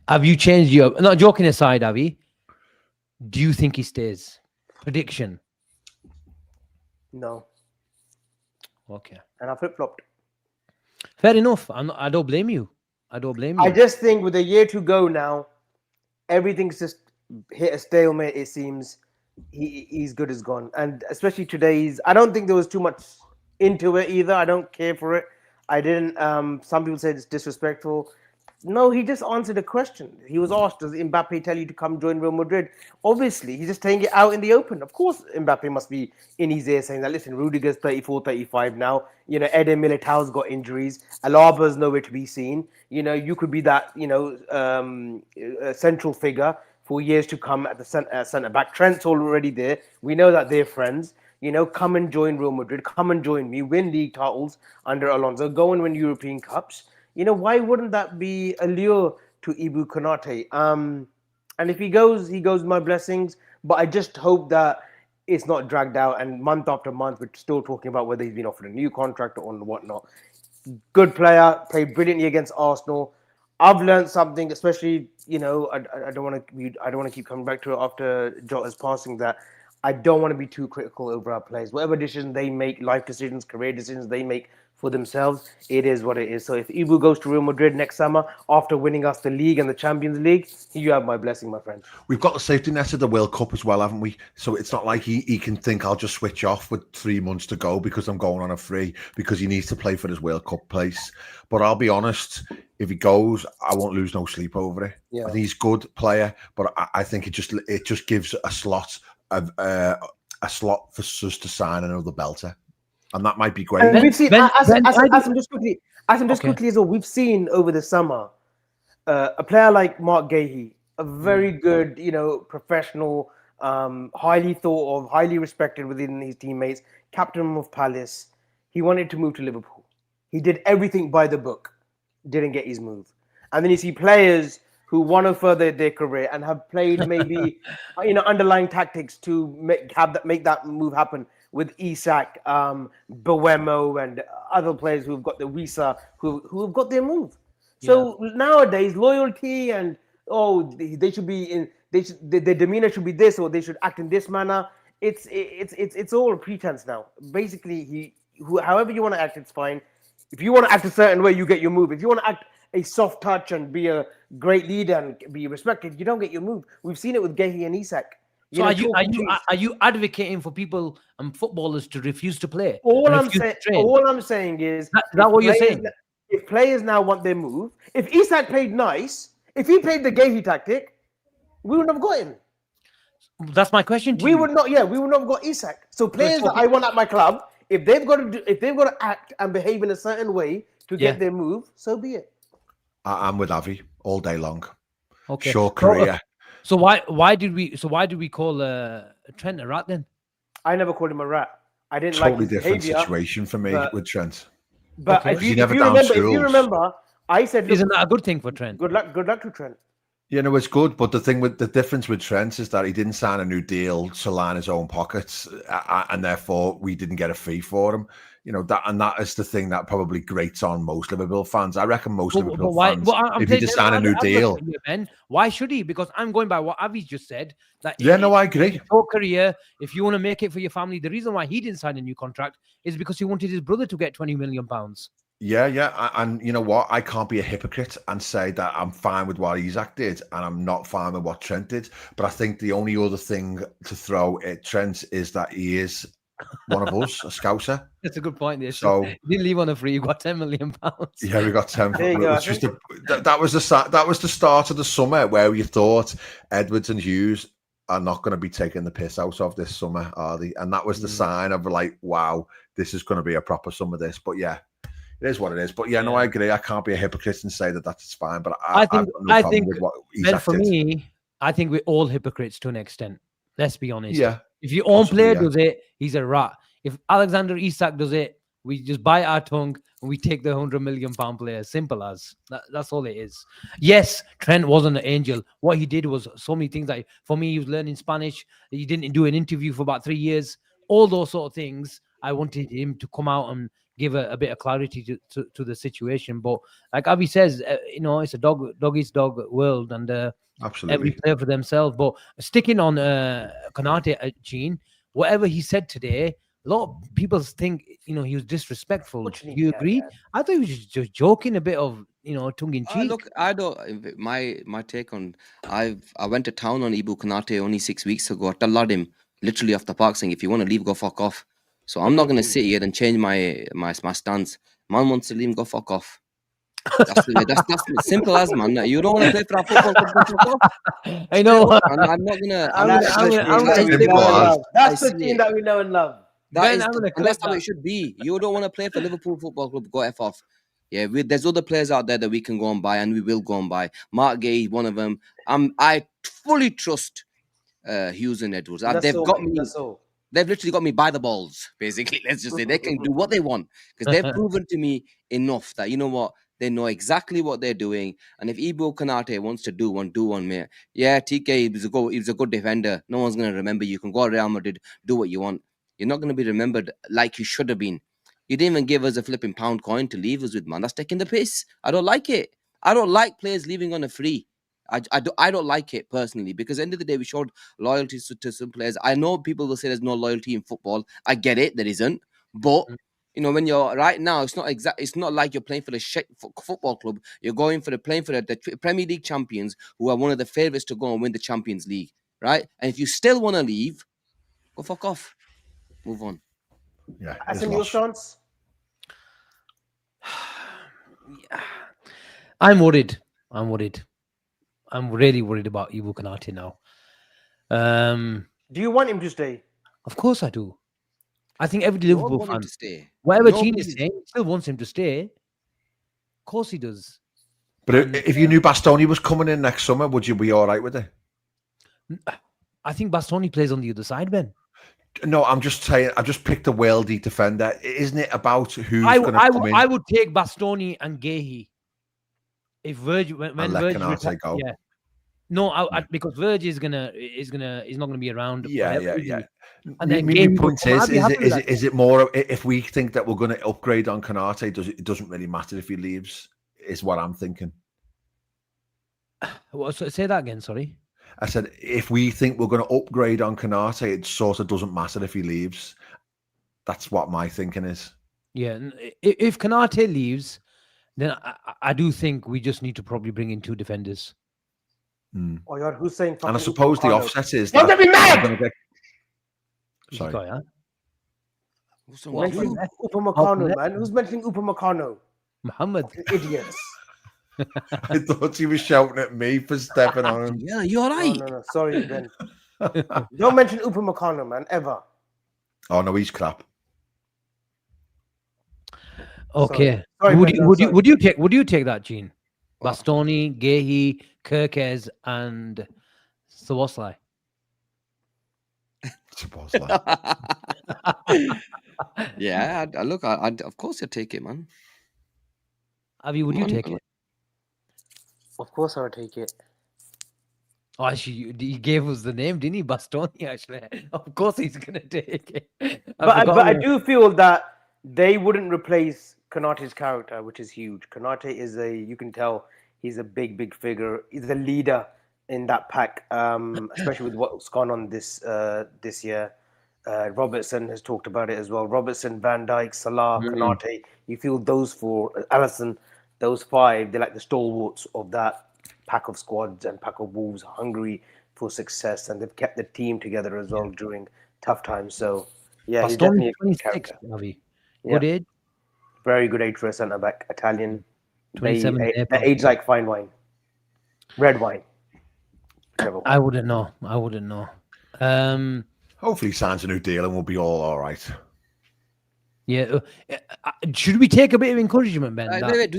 Have you changed your? Not joking aside, Avi. Do you think he stays? Prediction? No. Okay. And I flip-flopped. Fair enough. I don't blame you. I just think with a year to go now, everything's just hit a stalemate. It seems he's good as gone, and especially today's. I don't think there was too much into it either. I don't care for it. I didn't. Some people say it's disrespectful. No, he just answered a question. He was asked, "Does Mbappe tell you to come join Real Madrid?" Obviously, he's just taking it out in the open. Of course, Mbappe must be in his ear saying that, listen, Rudiger's 34, 35 now. You know, Eden Militao's got injuries. Alaba's nowhere to be seen. You know, you could be that, central figure for years to come at the centre back. Trent's already there. We know that they're friends. You know, come and join Real Madrid. Come and join me. Win league titles under Alonso. Go and win European Cups. You know, why wouldn't that be a lure to Ibu Konate? And if he goes, my blessings. But I just hope that it's not dragged out and month after month we're still talking about whether he's been offered a new contract or whatnot. Good player, played brilliantly against Arsenal. I've learned something, especially, I don't want to keep coming back to it after Jota's passing, that I don't want to be too critical over our players. Whatever decisions they make, life decisions, career decisions they make for themselves, it is what it is. So if Ibu goes to Real Madrid next summer after winning us the league and the Champions League, you have my blessing, my friend. We've got the safety net of the World Cup as well, haven't we? So it's not like he can think I'll just switch off with 3 months to go because I'm going on a free, because he needs to play for his World Cup place. But I'll be honest, if he goes, I won't lose no sleep over it. Yeah. I think he's a good player, but I think it just gives a slot for us to sign another belter. And that might be great. And we've seen, Asim, just quickly as well, we've seen over the summer a player like Mark Guehi, a very good, professional, highly thought of, highly respected within his teammates, captain of Palace. He wanted to move to Liverpool. He did everything by the book, didn't get his move. And then you see players who want to further their career and have played maybe, underlying tactics to make that move happen, with Isak, Boemo, and other players who've got the visa, who have got their move. So nowadays, loyalty and they should be in. Their demeanor should be this, or they should act in this manner. It's all a pretense now. Basically, however you want to act, it's fine. If you want to act a certain way, you get your move. If you want to act a soft touch and be a great leader and be respected, you don't get your move. We've seen it with Guehi and Isak. So are you advocating for people and footballers to refuse to play? All I'm saying is that what you're saying? If players now want their move, if Isak played nice, if he played the Guehi tactic, we wouldn't have got him. That's my question to you. We would not have got Isak. So players that I want at my club, if they've got to act and behave in a certain way to get their move, so be it. I'm with Avi all day long. Okay. Short career. So why did we call Trent a rat then? I never called him a rat. I didn't totally like his different behavior, situation for me with Trent. But if you remember, I said, isn't that a good thing for Trent? Good luck to Trent. It's good, but the difference with Trent is that he didn't sign a new deal to line his own pockets, and therefore we didn't get a fee for him. That is the thing that probably grates on most Liverpool fans. I reckon most Liverpool fans, if he just sign a new deal, why should he? Because I'm going by what Avi's just said. That I agree. Your career, if you want to make it for your family, the reason why he didn't sign a new contract is because he wanted his brother to get £20 million. Yeah. And you know what? I can't be a hypocrite and say that I'm fine with what Isak did and I'm not fine with what Trent did. But I think the only other thing to throw at Trent is that he is one of us, a Scouser. That's a good point there. So You didn't leave on a free. You got £10 million. yeah, we got 10. There you It go, was just that was the start of the summer where you thought Edwards and Hughes are not going to be taking the piss out of this summer, are they? And that was the sign of like, wow, this is going to be a proper summer. This, but yeah. It is what it is, but no, I agree. I can't be a hypocrite and say that that's fine. But I've got no problem with what Isak for did. me, I think we're all hypocrites to an extent. Let's be honest. Yeah. If your own possibly, player yeah. does it, he's a rat. If Alexander Isak does it, we just bite our tongue and we take the £100 million player. Simple as that's all it is. Yes, Trent wasn't an angel. What he did was so many things. Like for me, he was learning Spanish. He didn't do an interview for about 3 years. All those sort of things. I wanted him to come out and give a bit of clarity to the situation. But like Abby says, it's a dog eats dog world, and Absolutely, every player for themselves. But sticking on Konate, Gene, whatever he said today, a lot of people think he was disrespectful. Do you agree? Yeah. I thought he was just joking, a bit of tongue in cheek. Look, I don't. My take on. I went to town on Ibu Konate only 6 weeks ago. I told him literally off the park saying, if you want to leave, go fuck off. So I'm not going to sit here and change my stance. Man wants to leave, go fuck off. That's the way. That's simple as, man. You don't want to play for our football club, go fuck off. I know. I'm not gonna. That's the team that we know and love. That's how it should be. You don't want to play for Liverpool Football Club, go F off. Yeah, there's other players out there that we can go and buy, and we will go and buy. Mark Guehi, one of them. I fully trust Hughes and Edwards. They've literally got me by the balls, basically. Let's just say they can do what they want because they've proven to me enough that, you know what, they know exactly what they're doing. And if Ibu Konate wants to do one, mate. Yeah, TK, he was a good defender. No one's going to remember you. You can go to Real Madrid, do what you want. You're not going to be remembered like you should have been. You didn't even give us a flipping pound coin to leave us with, man. That's taking the piss. I don't like it. I don't like players leaving on a free. I don't like it personally because at the end of the day, we showed loyalty to some players. I know people will say there's no loyalty in football. I get it. There isn't. But, when you're right now, it's not like you're playing for the football club. You're playing for the Premier League champions who are one of the favourites to go and win the Champions League, right? And if you still want to leave, go fuck off. Move on. Yeah. Asim, your chance? I'm worried. I'm really worried about Ibu Konate now. Do you want him to stay? Of course I do. I think every Liverpool fan, to stay. whatever Gene is saying, still wants him to stay. Of course he does. But if you knew Bastoni was coming in next summer, would you be all right with it? I think Bastoni plays on the other side, Ben. No, I'm just saying. I just picked a worldy defender. Isn't it about who's going to come in? I would take Bastoni and Guehi. If Virgil when Virgil Konate go. Yeah. No, because Virgil is not gonna be around. Yeah. And then my point is it more if we think that we're going to upgrade on Konate, it doesn't really matter if he leaves, is what I'm thinking. Well, so say that again, sorry. I said if we think we're going to upgrade on Konate, it sort of doesn't matter if he leaves. That's what my thinking is. Yeah, if Konate leaves, then I do think we just need to probably bring in two defenders. Oh, you're who's saying? And I suppose the offset is. Don't get me mad! Sorry. Upamecano, man. Who's mentioning Upamecano? Muhammad. Idiots. I thought he was shouting at me for stepping on him. Yeah, you're right. No. Sorry, Ben. Don't mention Upamecano, man, ever. Oh no, he's crap. Okay. Sorry, would you take that, Gene? Bastoni, Guehi, Kirkes, and Szoboszlai. Yeah, look, of course you'll take it, man. Avi, would you take it? Of course I would take it. Oh, actually, he gave us the name, didn't he? Bastoni, actually. Of course he's going to take it. But I do feel that they wouldn't replace Konate's character, which is huge. Konate is you can tell he's a big figure. He's a leader in that pack, especially with what's gone on this year. Robertson has talked about it as well. Robertson, Van Dijk, Salah, Mm. Konate. You feel those four, Allison, those five, they're like the stalwarts of that pack of squads and pack of Wolves, hungry for success, and they've kept the team together as well during tough times. So, yeah, he's definitely Bastoni, a 26, character. Avi. Yeah. Good age. Very good age for a centre back. Italian. 27 They there, age like fine wine, red wine. Whichever one. I wouldn't know. I wouldn't know. Hopefully, he signs a new deal and we'll be all right. Yeah. Should we take a bit of encouragement, Ben? that- Wait,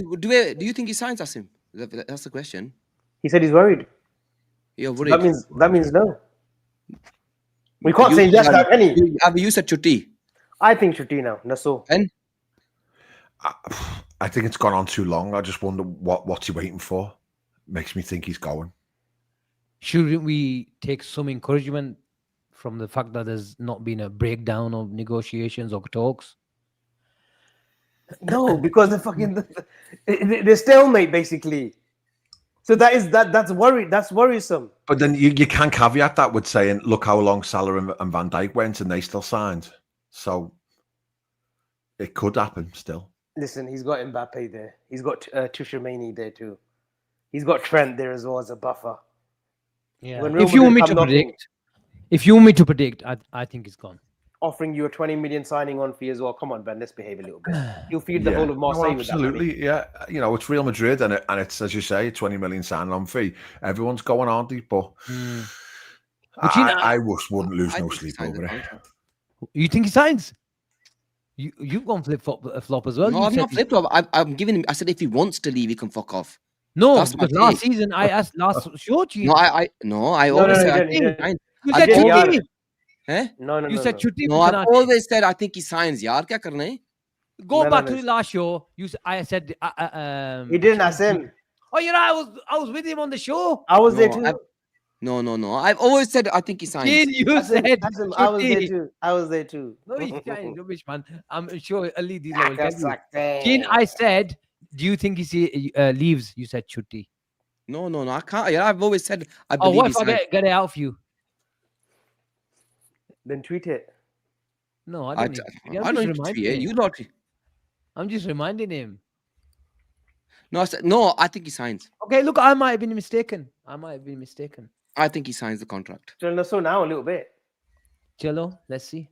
do you think he signs Asim? That's the question. He said he's worried. You're So worried. that means no. We can't say yes to any. You said Chutti. I think Shuti now. Nassau. And I think it's gone on too long. I just wonder what's he waiting for. Makes me think he's going. Shouldn't we take some encouragement from the fact that there's not been a breakdown of negotiations or talks? No, because they're stalemate basically. So that's worrisome. But then you can caveat that with saying, look how long Salah and Van Dijk went and they still signed. So it could happen still. Listen, he's got Mbappe there. He's got Tuchemani there too. He's got Trent there as well as a buffer. Yeah. When Real If you want me Madrid to come knocking, predict, I think it's gone. offering you a 20 million signing on fee as well. Come on, Ben, let's behave a little bit. You'll feed the Yeah. whole of Marseille No, with that money. absolutely, yeah. You know, it's Real Madrid and it's, as you say, 20 million signing on fee. Everyone's going, aren't they? But But you know- I wouldn't lose I no think he sleep signs over the it. contract. You think he signs? You've gone flop as well. No, You I've said not flipped off. I'm giving him. I said if he wants to leave, he can fuck off. No, That's my because last take. season I asked last show to you. No, I No, always no, said he I didn't, he think he didn't. signs. You I said didn't, yeah. Chutti. Eh? No, You said Chutti. No, I've always said I think he signs. Yaar, kya karna hai? Go No, back no, to the last show. I said. He didn't ask him. Oh, you're right. I was with him on the show. I was there No, too. No. I've always said I think he signs. Gene, you said Asim, I was there Chutti. too. I was there too. No, he's trying rubbish, man. I'm sure Ali these will That's tell you. like, Gene, damn. I said, do you think he leaves? You said Chutti. No, I can't. Yeah, I've always said I Oh, believe what he if I signs. get it out for you? Then tweet it. No, I I don't. need- don't need to tweet it. You lot. I'm just reminding him. No, I said no. I think he signs. Okay, look, I might have been mistaken. I think he signs the contract. So now a little bit. Cello, let's see.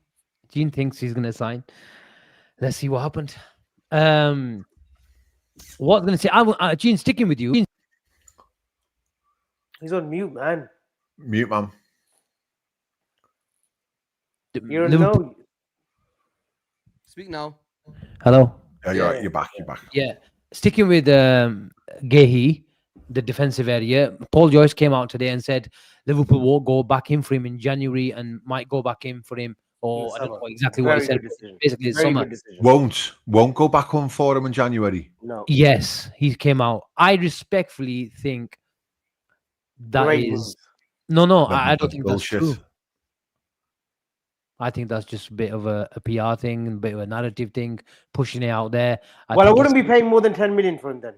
Gene thinks he's gonna sign. Let's see what happened. What I was gonna say? Gene, sticking with you. He's on mute, man. Mute, man. You're Liverpool- no. Speak now. Hello. Yeah, you're right. You're back. Yeah, sticking with Guehi, the defensive area. Paul Joyce came out today and said Liverpool won't go back in for him in January and might go back in for him. Or I don't know exactly what he Very said. good decision. Basically, it's Very summer. good decision. Won't go back on for him in January. No. Yes, he came out. I respectfully think that Great is move. no. I don't think Bullshit. that's true. I think that's just a bit of a PR thing, a bit of a narrative thing, pushing it out there. Well, I think wouldn't be it's- paying more than 10 million for him then.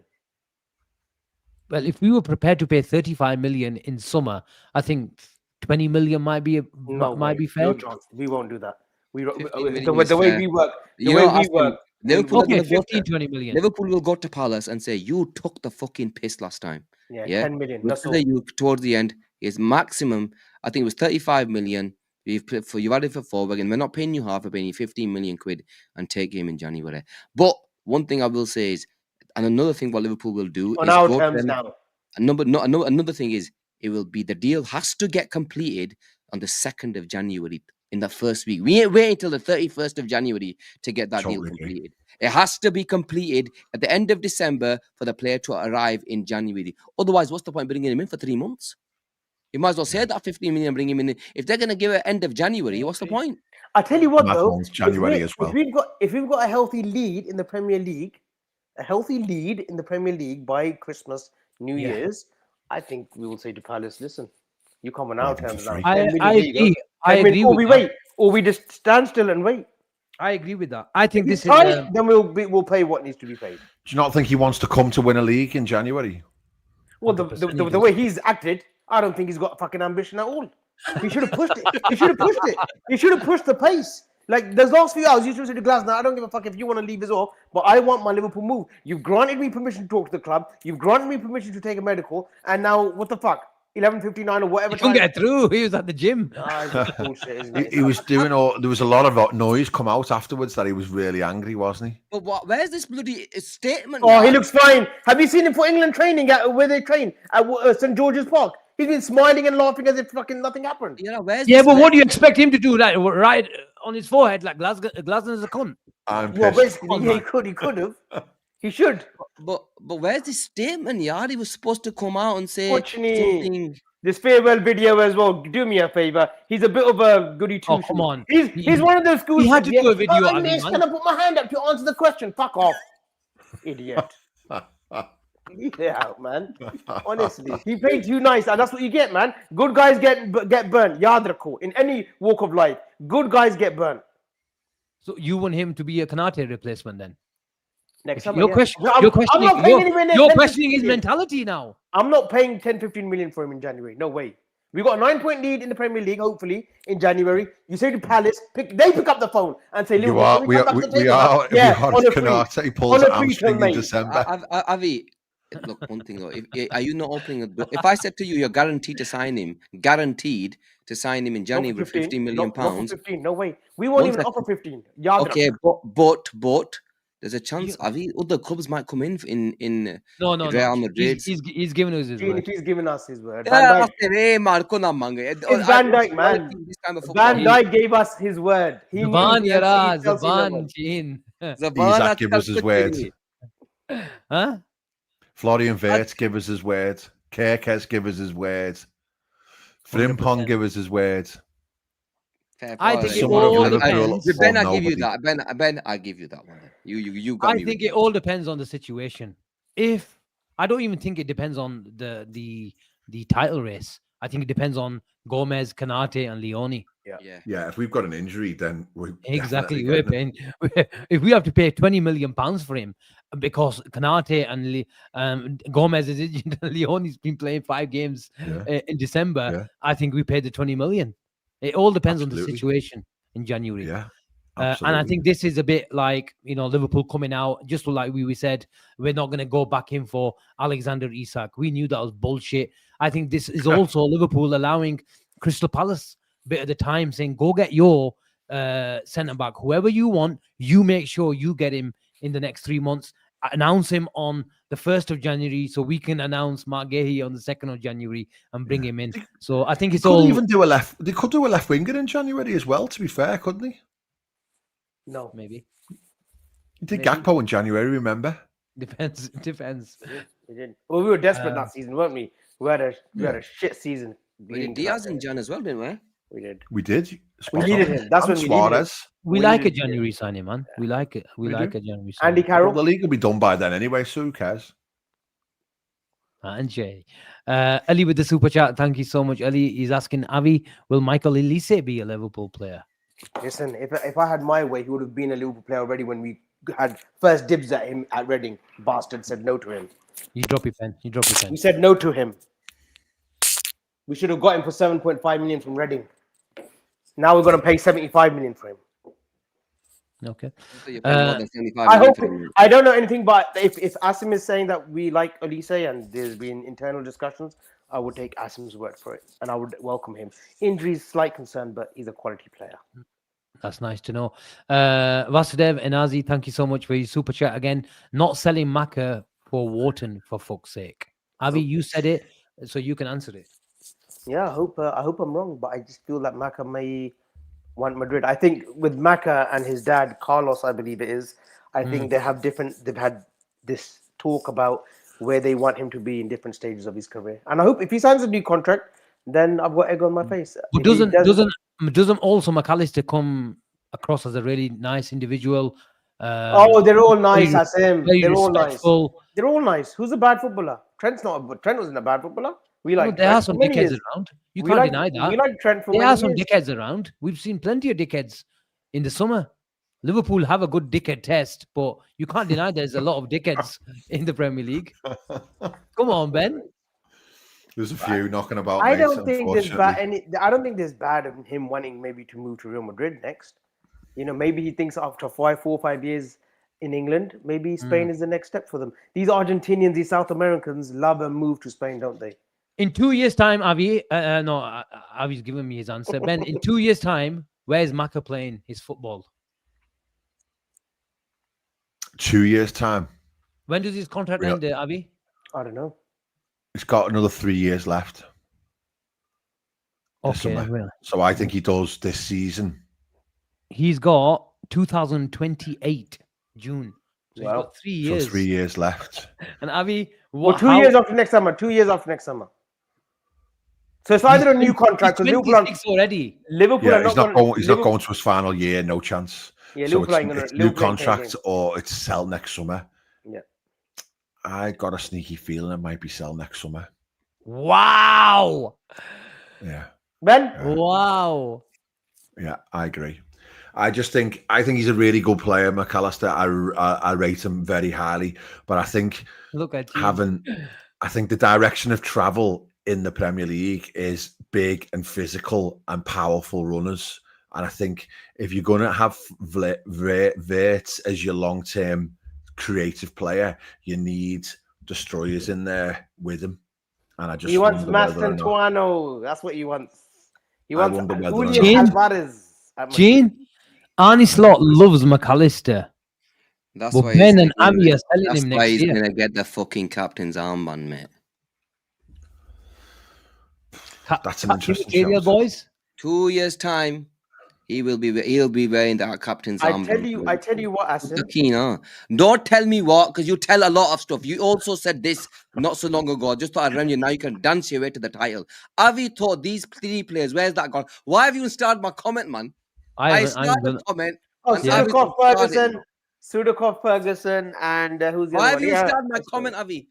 Well, if we were prepared to pay 35 million in summer, I think 20 million might be No, might way. be fair. No chance. We won't do that. 15 The million way is the way fair. we work. You know, we Asim, work. Liverpool, are Okay, gonna go 15, to, 20 million. Liverpool will go to Palace and say you took the fucking piss last time. Yeah, Yeah. 10 million. We'll That's say all. that you towards the end is maximum. I think it was 35 million. You've had it for 4 we're not paying you half, we're paying you 15 million quid and take him in January. But one thing I will say is, and another thing what Liverpool will do On is our go to terms them- now. Another thing is it will be the deal has to get completed on the 2nd of January in the first week. We ain't waiting until the 31st of January to get that deal Totally agree. completed. It has to be completed at the end of December for the player to arrive in January. Otherwise, what's the point bringing him in for 3 months? You might as well say that 15 million, bring him in. If they're going to give it end of January, what's the point? I tell you what, And that though, one's January as well. if we've got a healthy lead in the Premier League, by Christmas, New Yeah. Year's, I think we will say to Palace, listen, you come on our Buy them terms for now. free. 10 million, I here you go. agree. I 10 million, agree or with we that. wait, or we just stand still and wait. I agree with that. I think If this it's is. tight, then we'll pay what needs to be paid. Do you not think he wants to come to win a league in January? Well, 100% the way he's acted, I don't think he's got fucking ambition at all. He should have pushed it. He should have pushed it. He should have pushed the pace. Like the last few hours, you should have said to Glasner, I don't give a fuck if you want to leave as well, but I want my Liverpool move. You've granted me permission to talk to the club. You've granted me permission to take a medical, and now what the fuck? 11:59 or whatever. He couldn't get through. He was at the gym. It's just bullshit, isn't it? He was doing all. There was a lot of noise come out afterwards that he was really angry, wasn't he? But where's this bloody statement? Oh, he man? looks fine. Have you seen him for England training at where they train at St George's Park? He's been smiling and laughing as if fucking nothing happened. You know, where's Yeah, this but what do you expect him to do? That right on his forehead, like Glasner's a cunt. I'm Well, pissed. basically, yeah, he could have. He should. But where's this statement, yard? He was supposed to come out and say Fortunately, something. this farewell video as well. Do me a favor. He's a bit of a goody two. Oh, come on. He's one of those schools. He had to do a video. I'm I mean, just man. gonna put my hand up to answer the question. Fuck off, idiot. Get out, man. Honestly, he played too nice, and that's what you get, man. Good guys get burnt. Yad rako. In any walk of life, good guys get burnt. So you want him to be a Konate replacement then? Next summer, You're yeah. questioning. I'm You're not paying anywhere near 10, questioning his 15 million. mentality now. I'm not paying 10, 15 million for him in January. No way. We got a 9-point lead in the Premier League, hopefully, in January. You say to Palace, they pick up the phone and say, We are Konate pulls a hamstring in December. Avi, look, one thing though. Are you not opening a door? If I said to you, you're guaranteed to sign him in January with 15 million pounds. 15, no way. We won't even offer 15. Okay, but there's a chance, Avi, other clubs might come in No. Real Madrid. He's giving us his word. He's given us his word. Yeah, Van Dijk, man. Van Dijk gave us his word. Zaban, yara, Zaban, Gene. Isaac give us his word. Huh? Florian Wirtz give us his word. Kerkez give us his word. Frimpong give us his word. I think it Someone of all Liverpool depends. Ben, or I give you nobody. that. Ben, I give you that one. You got me. I think it all depends on the situation. If I don't even think it depends on the title race. I think it depends on Gomez, Konate, and Leoni. Yeah, if we've got an injury, then we Exactly. We're paying. If we have to pay 20 million pounds for him because Konate and Gomez is injured, and Leoni's been playing 5 games in December. Yeah. I think we paid the 20 million. It all depends on the Absolutely. situation in January. Yeah. And I think this is a bit like, Liverpool coming out, just like we said, we're not going to go back in for Alexander Isak. We knew that was bullshit. I think this is also Liverpool allowing Crystal Palace a bit of the time, saying, go get your centre-back. Whoever you want, you make sure you get him in the next 3 months. Announce him on the 1st of January so we can announce Mark Guehi on the 2nd of January and bring him in. So I think it's They all... could do a left winger in January as well, to be fair, couldn't they? No. Maybe. He did Maybe. Gakpo in January, remember? Depends. We did. Well, we were desperate that season, weren't we? We had a shit season. We did Diaz in Jan as well, didn't we? We did. We did. We needed him. That's when we needed him. Suarez. We We like a needed- January signing, man. We like it. We We like do. a January signing. Andy Well, Carroll. the league will be done by then anyway, so who cares? And Jay. Ali with the super chat. Thank you so much. Ali is asking, Avi, will Michael Elise be a Liverpool player? Listen, if I had my way, he would have been a Liverpool player already when we had first dibs at him at Reading. Bastard said no to him. You drop your pen. We said no to him. We should have got him for 7.5 million from Reading. Now we're going to pay 75 million for him. Okay. So you're paying more than 75 I million hope. for him. I don't know anything, but if Asim is saying that we like Elise and there's been internal discussions, I would take Asim's word for it and I would welcome him. Injuries, slight concern, but he's a quality player. That's nice to know. Vasudev and Azi, thank you so much for your super chat again. Not selling Maka for Wharton, for fuck's sake. Avi, you said it, so you can answer it. Yeah, I hope I'm wrong, but I just feel that Maka may want Madrid. I think with Maka and his dad Carlos, I believe it is. I think they've had this talk about where they want him to be in different stages of his career. And I hope if he signs a new contract, then I've got egg on my face. But If he doesn't also McAllister come across as a really nice individual? Oh, they're all nice, Asim. Very They're all nice. respectful. They're all nice. Who's a bad footballer? Trent wasn't a bad footballer. We like. There Trent are for some many dickheads years. around. You We can't like- deny that. We like Trent for There many are some years. dickheads around. We've seen plenty of dickheads in the summer. Liverpool have a good dickhead test, but you can't deny there's a lot of dickheads in the Premier League. Come on, Ben. There's a few knocking about. I mate, don't think there's unfortunately. I don't think there's bad of him wanting maybe to move to Real Madrid next. Maybe he thinks after 4 or 5 years in England, maybe Spain is the next step for them. These Argentinians, these South Americans love a move to Spain, don't they? In 2 years' time, Avi, Avi's giving me his answer. Ben, in 2 years' time, where's Maka playing his football? 2 years' time. When does his contract end, Avi? I don't know. He's got another 3 years left. this Okay, summer. really. So I think he does this season. He's got 2028 June. So he's Wow. got 3 years. So 3 years left. And Avi, Well, 2 years after next summer. 2 years after next summer. So it's either a new contract because Liverpool already. Liverpool are He's not going to his final year, no chance. Yeah, So Liverpool it's new contract or it's sell next summer. Yeah. I got a sneaky feeling it might be sell next summer. Wow. Yeah. Ben? Wow. Yeah, I agree. I think he's a really good player, McAllister. I rate him very highly, but I think look at you. I think the direction of travel in the Premier League is big and physical and powerful runners. And I think if you're going to have Wirtz as your long-term creative player, you need destroyers in there with him. And I just he wants Mastantuano. That's what he wants. He wants Julian Alvarez. Gene, Arnie Slot loves McAllister. That's but why Ben and Ami are selling him next he's year. Gonna get the fucking captain's armband, mate. That's an interesting shout. Boys. 2 years time, he'll be wearing that captain's armband. I tell you what, Asim. Don't tell me what, because you tell a lot of stuff. You also said this not so long ago. Just thought I'd run you. Now you can dance your way to the title. Avi thought these three players, where's that gone? Why have you started my comment, man? I started a comment. Oh, Sudakov, Ferguson, and who's the Why other have one? you started my comment, Avi?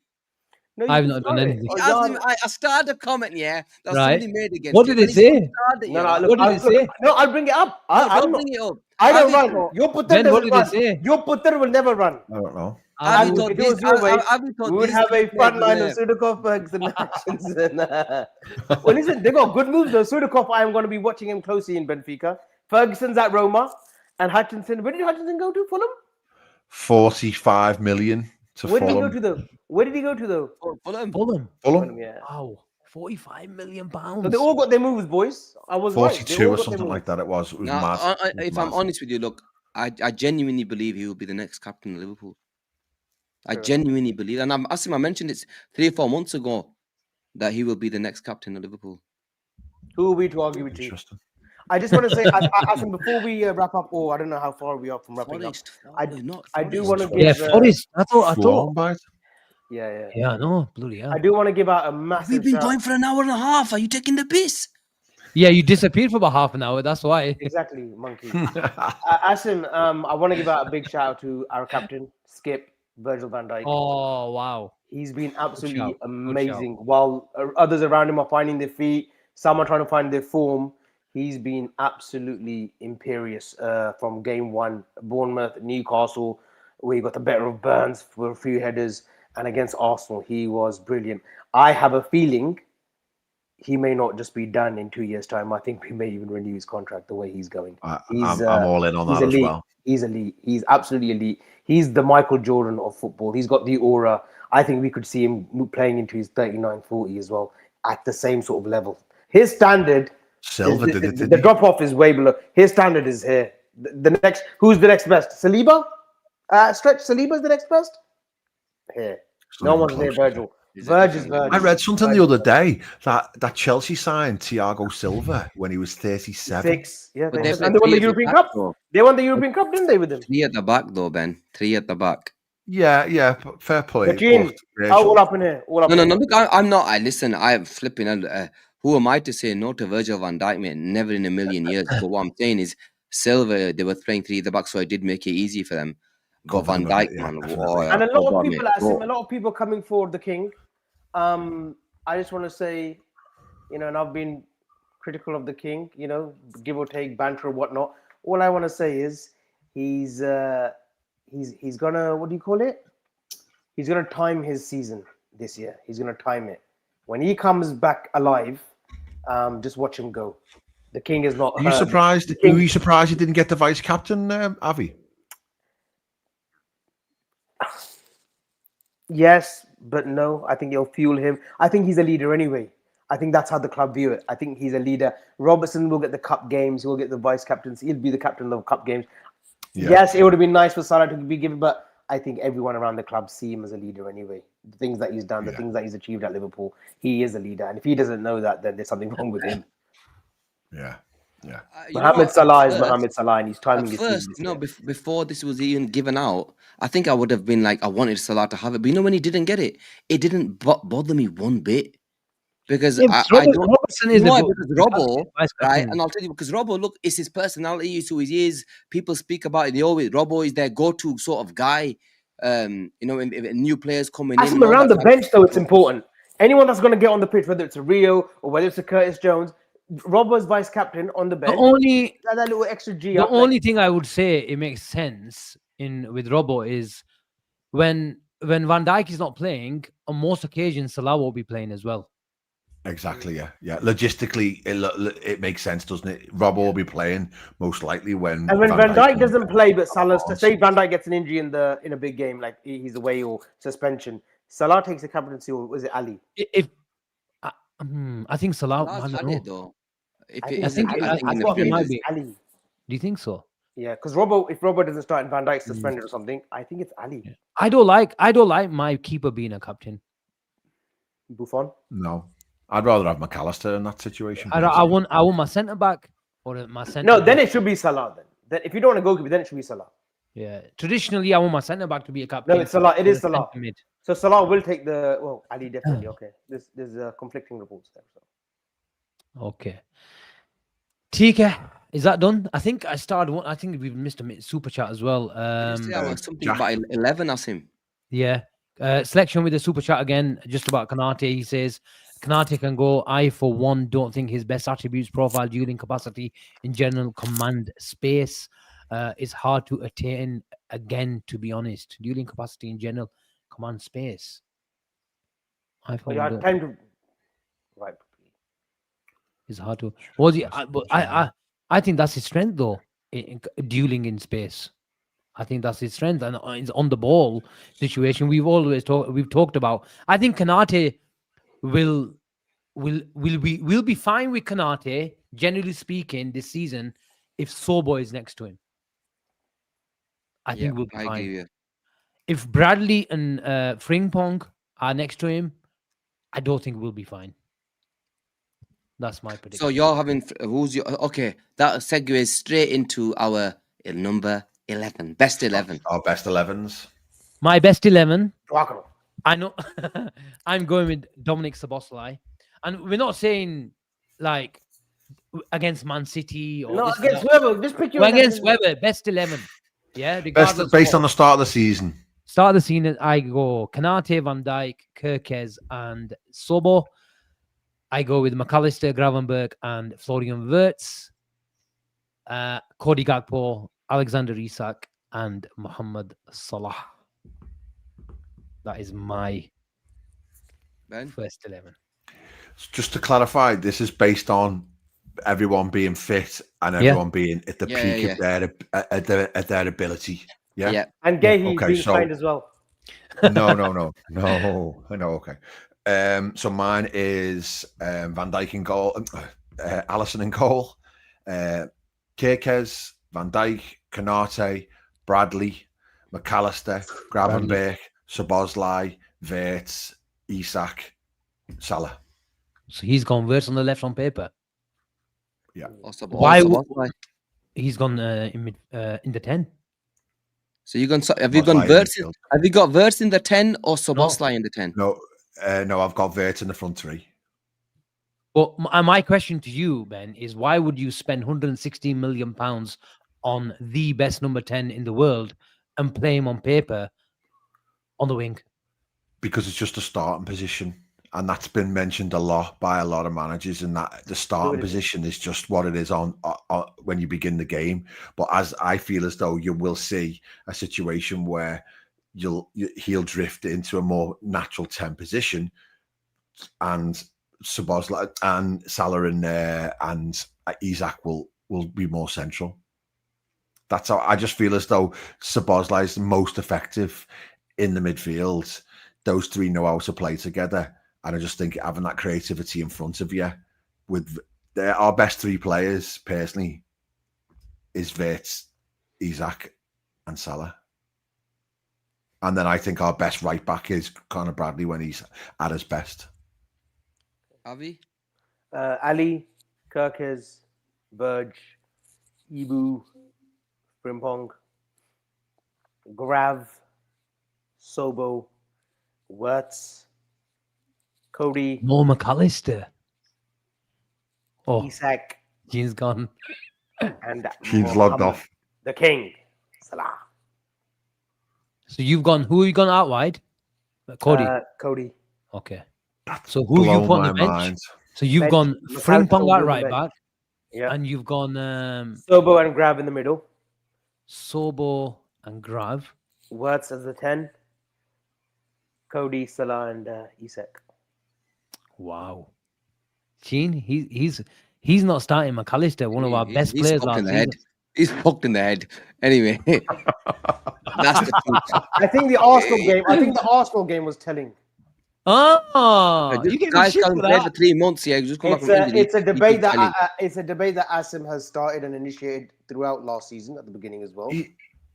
No, I've not done anything. I started a comment, yeah, that somebody made against What did it say? What did it say? No, I'll bring it up. I'll bring it up. I don't run. Your putter doesn't run. Your putter will never run. I don't know. Avi thought we would have a front line of Sudakov, Ferguson, Hutchinson. Well, listen, they got good moves though. Sudakov, I am going to be watching him closely in Benfica. Ferguson's at Roma, and Hutchinson. Where did Hutchinson go to? Fulham. 45 million to Where Fulham. Did he go to though? Where did he go to though? Fulham. Yeah. Wow. 45 million So pounds. they all got their moves, boys. I was 42 right. or something like that. It was mad. If I'm honest with you, look, I genuinely believe he will be the next captain of Liverpool. I genuinely believe, and I mentioned it 3 or 4 months ago that he will be the next captain of Liverpool. Who are we to argue with you? I just want to say, Asim, before we wrap up, or I don't know how far we are from wrapping up. I do want to give. Forest. I thought. Yeah. Yeah, no, bloody hell. I do want to give out a massive. We've been going for an hour and a half. Are you taking the piss? Yeah, you disappeared for about half an hour. That's why. Exactly, monkey. Asim, I want to give out a big shout out to our captain, Skip Virgil van Dijk. Oh wow, he's been absolutely amazing. While others around him are finding their feet, some are trying to find their form. He's been absolutely imperious from game one, Bournemouth, Newcastle, where he got the better of Burns for a few headers, and against Arsenal, he was brilliant. I have a feeling he may not just be done in 2 years' time. I think we may even renew his contract the way he's going. I'm all in on that elite. as well. He's elite. He's absolutely elite. He's the Michael Jordan of football. He's got the aura. I think we could see him playing into his 39, 40 as well at the same sort of level. His standard... Silva did it. The drop off is way below. His standard is here. The next, who's the next best? Saliba? Stretch Saliba's the next best? Here. No one's near Virgil. Virgil. I read something the other day that Chelsea signed Thiago Silva when he was 37. Yeah, and they won the European Cup. They won the European Cup, didn't they, with him? 3 at the back, though, Ben. 3 at the back. Yeah, fair play. All up in here. No. Look, I'm not. Listen, I'm flipping. Who am I to say no to Virgil van Dijk, mate? Never in a million years. But what I'm saying is, Silva, they were playing 3 at the back, so I did make it easy for them. But Van Dijk, man. And a lot of people coming for the king. I just want to say, and I've been critical of the king, give or take, banter or whatnot. All I want to say is he's gonna, what do you call it? He's gonna time his season this year. He's gonna time it. When he comes back alive, just watch him go. The king is not. Are you surprised? Are you surprised he didn't get the vice captain, Avi? Yes, but no. I think it'll fuel him. I think he's a leader anyway. I think that's how the club view it. I think he's a leader. Robertson will get the cup games. He'll get the vice captaincy. He'll be the captain of cup games. Yeah. Yes, it would have been nice for Salah to be given, but I think everyone around the club see him as a leader anyway. The things that he's done, the things that he's achieved at Liverpool, he is a leader. And if he doesn't know that, then there's something wrong with him. Yeah. Mohamed Salah is Mohamed Salah, and his timing is first, before this was even given out, I think I would have been like, I wanted Salah to have it. But when he didn't get it, it didn't bother me one bit. Because I don't. Robertson is because Robbo, right? And I'll tell you, because Robbo, look, it's his personality, it's who he is. People speak about it. They always Robbo is their go-to sort of guy. If new players coming in. Around the bench, though, it's important. Anyone that's going to get on the pitch, whether it's a Rio or whether it's a Curtis Jones, Robbo's vice captain on the bench. That little extra G. The only thing I would say it makes sense with Robbo is when Van Dijk is not playing, on most occasions Salah will be playing as well. Exactly. Yeah. Logistically, it makes sense, doesn't it? Robbo will be playing most likely when. And when Van Dijk doesn't play, but Salah's to say Van Dijk gets an injury in a big game, like he's away or suspension, Salah takes the captaincy, or was it Ali? I think Salah. I don't know. I think it might be Ali. Do you think so? Yeah, because if Robbo doesn't start and Van Dijk's suspended or something, I think it's Ali. Yeah. I don't like my keeper being a captain. Buffon? No, I'd rather have McAllister in that situation. I want my centre back or my centre. No, then it should be Salah. Then if you don't want to goalkeeper, then it should be Salah. Yeah, traditionally I want my centre back to be a captain. No, it's Salah. It is Salah. So Salah will take Ali definitely. Okay, there's conflicting reports there. So. Okay. Tika, is that done? I think I started one. I think we've missed a super chat as well. Something about 11, Asim. Yeah. Selection with the super chat again, just about Konate. He says Konate can go. I, for one, don't think his best attributes, profile, dueling capacity, in general, command space is hard to attain. Again, to be honest, dueling capacity in general, command space. I for one don't. Time to right. It's hard to. I think that's his strength, though. Dueling in space, I think that's his strength, and it's on the ball situation. We've talked about. I think Konate will be fine with Konate, generally speaking, this season, if Sobo is next to him. I think we'll be fine. Agree, yeah. If Bradley and Frimpong are next to him, I don't think we'll be fine. That's my prediction. So you're having that segues straight into our number 11, best 11. Our best 11s. My best 11. I know. I'm going with Dominic Szoboszlai, and we're not saying like against Man City or against whoever. Just pick your against whoever. Best 11. Yeah, based on the start of the season. Start of the season, I go Konate, Van Dijk, Kerkez, and Sobo. I go with McAllister, Gravenberch, and Florian Wirtz, Cody Gakpo, Alexander Isak, and Mohamed Salah. That is my first 11. Just to clarify, this is based on everyone being fit and everyone being at the peak of their ability. Yeah. And Guehi being signed as well. No. Okay. So mine is Van Dijk in goal, Alisson in goal, Kerkez, Van Dijk, Konate, Bradley, McAllister, Gravenberch, Szoboszlai, Wirtz, Isak, Salah. So he's gone Wirtz on the left on paper. Yeah. Why? He's gone in the 10. So have you gone Wirtz? Have you got Wirtz in the 10 or Szoboszlai in the 10? No, I've got Wirtz in the front three. Well, my question to you, Ben, is why would you spend £116 million on the best number 10 in the world and play him on paper on the wing? Because it's just a starting position. And that's been mentioned a lot by a lot of managers, and that the starting position is just what it is on when you begin the game. But as I feel as though you will see a situation where he'll drift into a more natural 10 position and Szoboszlai and Salah in there, and Isak will be more central. That's how I just feel as though Szoboszlai is the most effective in the midfield. Those three know how to play together, and I just think having that creativity in front of you with our best three players, personally, is Wirtz, Isak, and Salah. And then I think our best right back is Conor Bradley when he's at his best. Avi? Ali, Kirkes, Burge, Ibu, Frimpong, Grav, Sobo, Wirtz, Cody, Mo McAllister. Oh, Isak, Gene's gone. and He's logged off. The King, Salah. So you've gone. Who have you gone out wide? Cody. Cody. Okay. That's So who you blown put on my the bench? mind. So you've Bench, gone McAllister Frimpong will at be on right the bench. back, Yeah. and you've gone Sobo and Grav in the middle. Sobo and Grav. Wirtz as the 10. Cody, Salah, and Isak. Wow. Gene, he's not starting McAllister, one of our best He's players fucked last in the season. head. He's fucked in the head. Anyway, that's the truth. I think the Arsenal game was telling. Oh, This you get guy's shit hasn't for played that. for 3 months. Yeah, just come back It's from a injury. it's a He debate keeps telling. that Asim has started and initiated throughout last season at the beginning as well.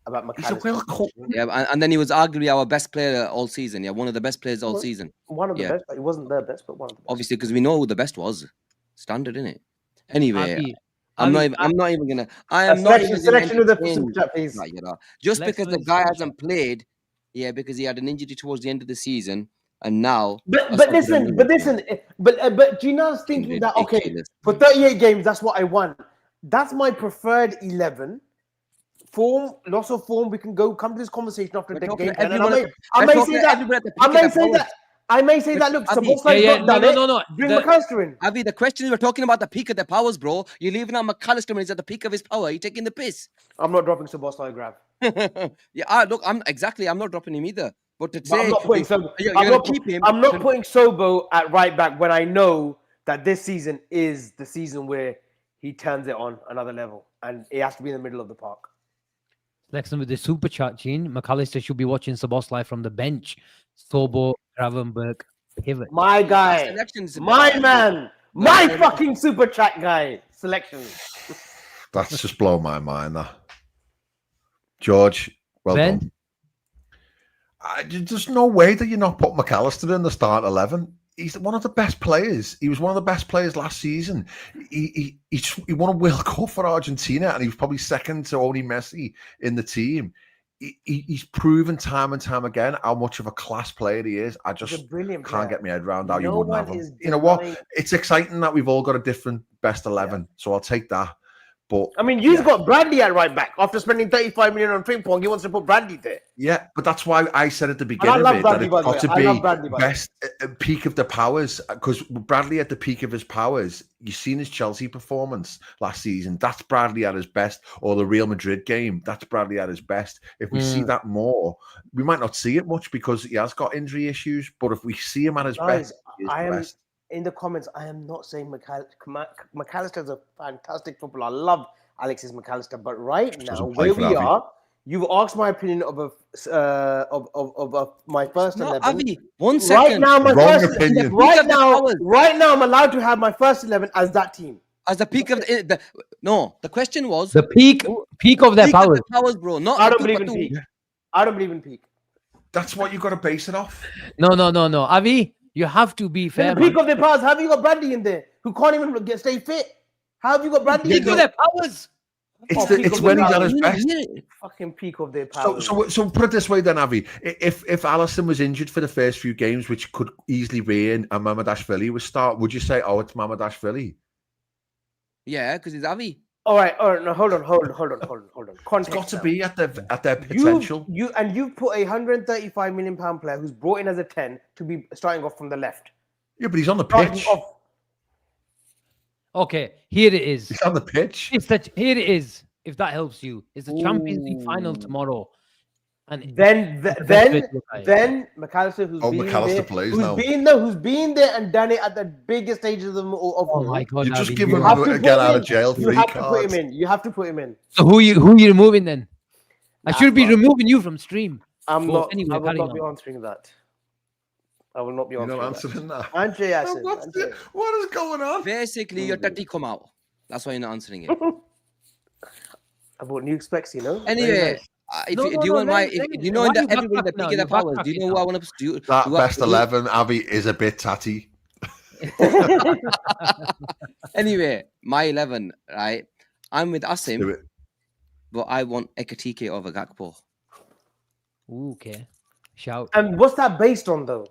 About He's a McAllister. World Cup. Yeah, and then he was arguably our best player all season. Yeah, one of the best players all season. One of the Yeah. best, but it wasn't the best, but one of the best. Obviously, because we know who the best was. Standard, innit? Anyway, Avi, I'm Avi, not even gonna. I A am not even selection gonna of the entertain super chat, please. that, you know. Just Let's because do the it guy super hasn't played, yeah, because he had an injury towards the end of the season, and now. But Gina's thinking that okay, Ridiculous. for 38 games, that's what I want. That's my preferred 11. Form, loss of form. We can come to this conversation after We're the talking game. to And everyone at I the- may we're talking say to that. everyone at the I peak may of say their that. I may say that. Look, Avi, Szoboszlai's not done it. no. Bring McAllister in. Avi, the question is, we're talking about the peak of their powers, bro. You're leaving out McAllister when he's at the peak of his power. You're taking the piss. I'm not dropping Szoboszlai Grav. Yeah, look, I'm not dropping him either. But to But say I'm not putting Sobo. you're I'm going not to keep him. I'm not putting Sobo at right back when I know that this season is the season where he turns it on another level, and it has to be in the middle of the park. Next with the super chat, Gene. McAllister should be watching Szoboszlai from the bench. Sobo, Gravenberg, pivot. My guy, Selections- my man, my fucking super chat guy. Selection. That's just blown my mind. That George, well Ben? done. There's no way that you're not putting McAllister in the start 11. He's one of the best players. He was one of the best players last season. He won a World Cup for Argentina, and he was probably second to only Messi in the team. He's proven time and time again how much of a class player he is. I just can't get my head around how you wouldn't have him. You know what? It's exciting that we've all got a different best 11, so I'll take that. But I mean, you've got Bradley at right back. After spending 35 million on Frimpong, he wants to put Bradley there. Yeah, but that's why I said at the beginning of it that it's got to be best peak of the powers, because Bradley at the peak of his powers, you've seen his Chelsea performance last season. That's Bradley at his best, or the Real Madrid game. That's Bradley at his best. If we see that more, we might not see it much because he has got injury issues, but if we see him at his best, he is the best. In the comments, I am not saying McAllister is a fantastic footballer. I love Alexis McAllister, but right now, where we are, you've asked my opinion of my first 11. Avi, 1 second. Right now, opinion. Right now, I'm allowed to have my first 11 as that team. As the peak of the question was the peak of their powers. Of the powers, bro. Not I don't believe in peak. I don't believe in peak. That's what you've got to base it off. No. Avi, you have to be fair. In the peak of their powers, have you got Bradley in there who can't even stay fit? How have you got Bradley in Peak of there? their powers. It's when he's at his best. Fucking peak of their powers. So put it this way then, Avi. If Alisson was injured for the first few games, which could easily be in, and Mamardashvili was start, would you say, oh, it's Mamardashvili? Yeah, because it's Avi. All right. No, hold on. Context It's got to be at their potential. You've put a £135 million player who's brought in as a 10 to be starting off from the left. Yeah, but he's on the pitch. Okay, here it is. He's on the pitch. Here it is. If that helps you, it's the Champions League final tomorrow. And Then the best way to look at it. then McAllister, who's Oh, been McAllister there, plays who's now. been there and done it at the biggest stages of them all. Oh my God! You just Avi, give you him are- have to a get put him out in. of jail You free have to put card. him in. You have to put him in. So who you removing then? I should be Nah, removing you from stream. I'm But not. anyway, I will carry not be on. answering that. I will not be You're not answering that. answering that. Answer Yasin. What is going on? Basically, your tatty come out. That's why you're not answering it. I bought new specs, you know. Very Anyway, nice. if No, you, no, do you no, want my, let if, you know, why in the, you everybody in the backtracking now? peak of the You're powers, do you know backtracking what I now. want to do? That do I- best do- 11, Avi, is a bit tatty. Anyway, my 11, right? I'm with Do Asim, it. but I want Ekatike over Gakpo. Ooh, okay. Shout. And what's that based on, though?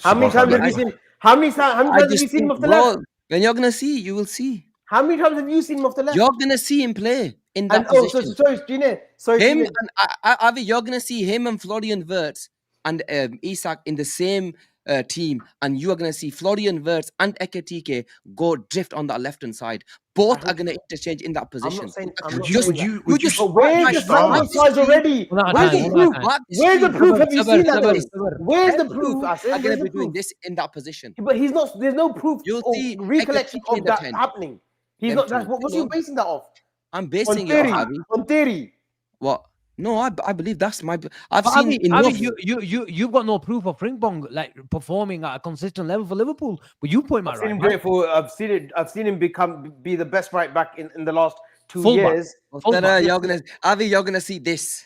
How many times have you seen? How many times I have you just seen him think, off the bro, left? when you're gonna see, you will see. How many times have you seen him off the left? You're gonna see him play in that And oh, so position. sorry, Gina. Sorry, Him Gina. and Avi, you're gonna see him and Florian Wirtz and Isak in the same team, and you are gonna see Florian Wirtz and Ekatike go drift on that left hand side. Both are gonna interchange in that I'm position. not saying. I'm Would not you, saying would that. you, would you, just- But where's would you the start? sample size already? One at a Where's time, the one at a proof? time. Mark the Where's the screen. proof? Have you seen that? Sabr, Though? Where's the Them proof? two I are said, gonna where's be the doing proof? this in that position. But he's not. There's no proof You'll or see recollection Ekatike in of the that 10. happening. He's Them not. two. That's what's he basing that off? I'm On basing it theory. off Avi. On theory. What? No, I believe that's my. I've But seen enough. you've got no proof of Frimpong like performing at a consistent level for Liverpool. But you put him I've at seen right him back. great for. I've seen him be the best right back in the last 2 Full back. years. Fullback. You're gonna, Avi, you're gonna see this,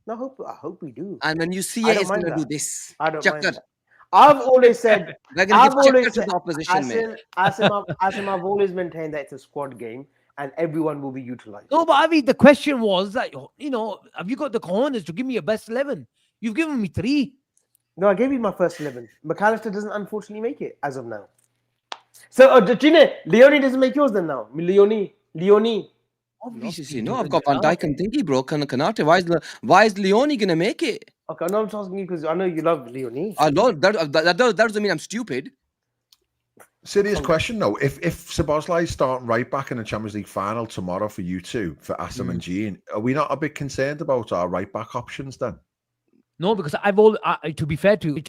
No, I hope we do. and when you see I it, don't it's mind gonna do that. this. I don't mind Chakkar. that. I've always said. They're gonna I've give chakkar always to said. the opposition, mate. Asim, I've always maintained that it's a squad game and everyone will be utilized. No, but Avi, the question was that have you got the cojones to give me a best 11? You've given me 3. No, I gave you my first 11. McAllister doesn't unfortunately make it as of now. So, Gine, Leoni doesn't make yours then now. Leoni. Obviously, no. I've got Van Dijk and Thingy, bro. Konate. Why is Leoni gonna make it? Okay, no, I'm just asking you because I know you love Leoni. I know that doesn't mean I'm stupid. Serious question though. If Szoboszlai is starting right back in the Champions League final tomorrow for you two, for Asim and Jean, are we not a bit concerned about our right back options then? No, because I've all to be fair to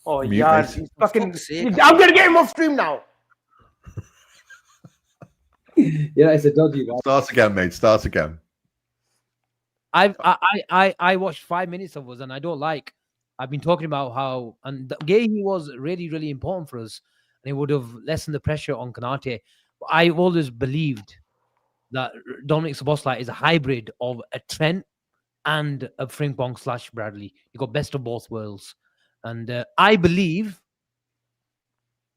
Oh, Mute, yeah, mate. he's fucking. Fuck's sake. I'm gonna get him off stream now. Yeah, it's a dodgy one. Start again, mate. Start again. I watched 5 minutes of us and I don't like. I've been talking about how Guehi was really important for us and it would have lessened the pressure on Konate. I've always believed that Dominic Szoboszlai is a hybrid of a Trent and a Frimpong / Bradley. You got best of both worlds, and I believe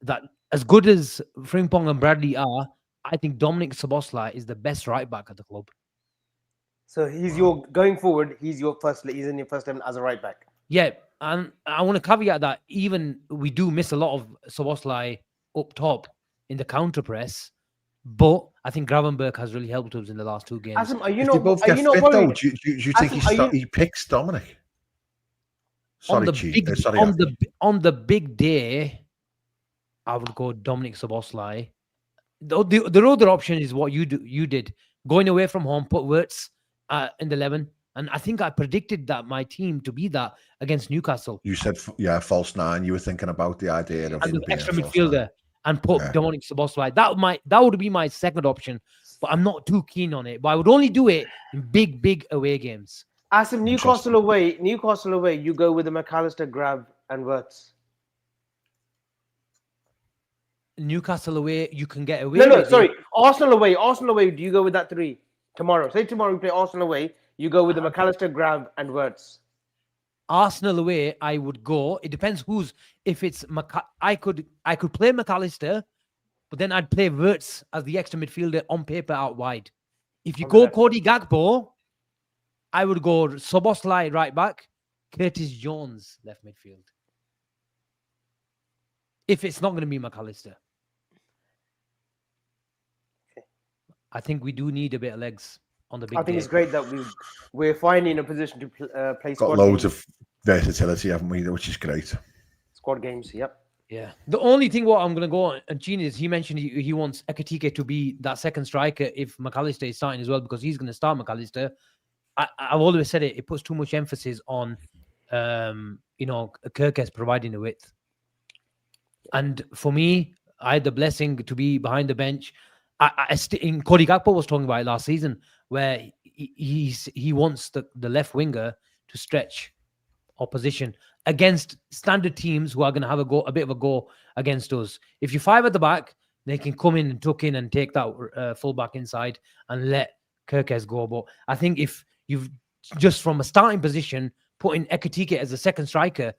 that as good as Frimpong and Bradley are, I think Dominic Szoboszlai is the best right back at the club. So he's your going forward. He's in your first 11 as a right back. Yeah, and I want to caveat that even we do miss a lot of Szoboszlai up top in the counter press, but I think Gravenberg has really helped us in the last 2 games. Asim, are you If they not? both Are get you not fit though, worried? do you think Asim, he picks Dominic? on Sorry, the Chief. big Sorry, on the big day, I would go Dominic Szoboszlai. The other option is what you did, going away from home, put Wirtz in the 11, and I think I predicted that my team to be that against Newcastle. You said, false 9. You were thinking about the idea of And him the being extra a false midfielder 9. and put Yeah. Dominic Szoboszlai. That would be my second option, but I'm not too keen on it. But I would only do it in big away games. Asim, Newcastle away. You go with the McAllister, Grab, and Wirtz. Newcastle away, you can get away. No, with sorry. it. Arsenal away. Do you go with that 3 tomorrow? Say tomorrow we play Arsenal away. You go with the McAllister, Grab, and Wirtz. Arsenal away, I would go. It depends who's. If it's I could play McAllister, but then I'd play Wirtz as the extra midfielder on paper out wide. If you On go left. Cody Gakpo, I would go Szoboszlai right back, Curtis Jones left midfield. If it's not going to be McAllister. I think we do need a bit of legs on the big I think day. it's great that we're finally in a position to play Got squad loads games. of versatility, haven't we? Which is great. Squad games. Yep. Yeah. The only thing what I'm going to go on, and Gene, is he mentioned he wants Ekatike to be that second striker if McAllister is starting as well, because he's going to start McAllister. I've always said it puts too much emphasis on, Kirkes providing the width. And for me, I had the blessing to be behind the bench. In Cody Gakpo was talking about it last season, where he wants the left winger to stretch opposition against standard teams who are going to have a bit of a go against us. If you five at the back, they can come in and tuck in and take that fullback inside and let Kirkes go. But I think if you've just from a starting position put in Ekitike as a second striker,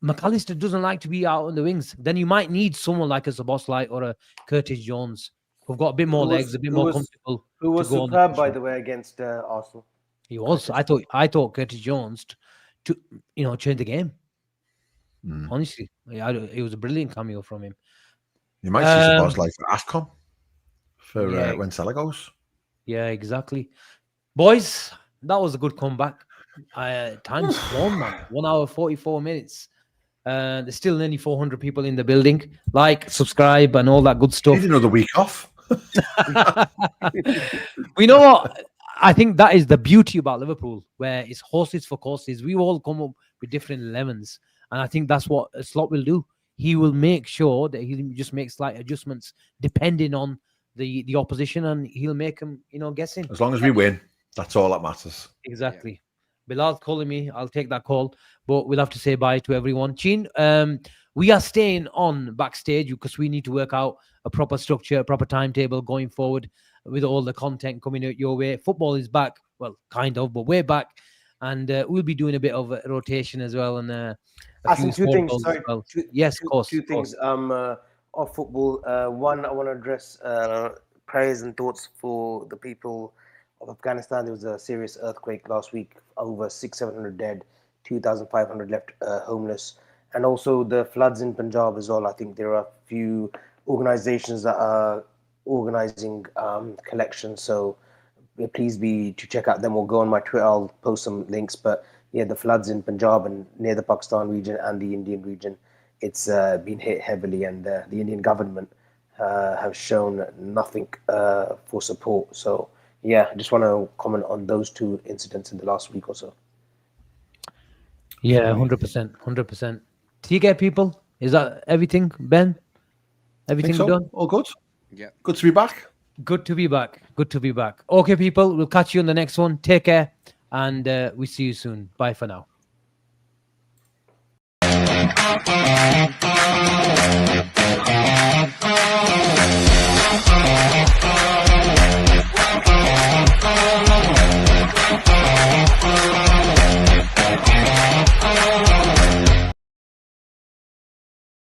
McAllister doesn't like to be out on the wings. Then you might need someone like a Szoboszlai or a Curtis Jones who've got a bit more legs, a bit more comfortable. Who was to go superb, by the way, against Arsenal. He was. I thought Curtis Jones to change the game. Honestly, it was a brilliant cameo from him. You might see Szoboszlai for AFCON for when Salah goes. Yeah, exactly. Boys, that was a good comeback. Time's flown, man. 1 hour, 44 minutes. There's still nearly 400 people in the building. Like, subscribe, and all that good stuff. Need another week off. We know what? I think that is the beauty about Liverpool, where it's horses for courses. We all come up with different 11s. And I think that's what Slot will do. He will make sure that he just makes slight adjustments depending on the opposition, and he'll make them, guessing. As long as we win, that's all that matters. Exactly. Yeah. Bilal's calling me. I'll take that call. But we'll have to say bye to everyone. Chin, we are staying on backstage because we need to work out a proper structure, a proper timetable going forward with all the content coming out your way. Football is back. Well, kind of, but we're back. And we'll be doing a bit of a rotation as well. And Asim, two things. Sorry. Well. Yes, of course. Two things. Of football. One, I want to address prayers and thoughts for the people of Afghanistan. There was a serious earthquake last week. Over 600-700 dead, 2,500 left homeless, and also the floods in Punjab as well. I think there are a few organizations that are organizing collections. So please be to check out them or go on my Twitter. I'll post some links. But yeah, the floods in Punjab and near the Pakistan region and the Indian region, it's been hit heavily, and the Indian government have shown nothing for support. So yeah, I just want to comment on those two incidents in the last week or so. Yeah, 100%, 100%. TK people, is that everything, Ben? Everything done? All good? Yeah. Good to be back. Good to be back. Good to be back. Okay, people, we'll catch you on the next one. Take care, and we see you soon. Bye for now.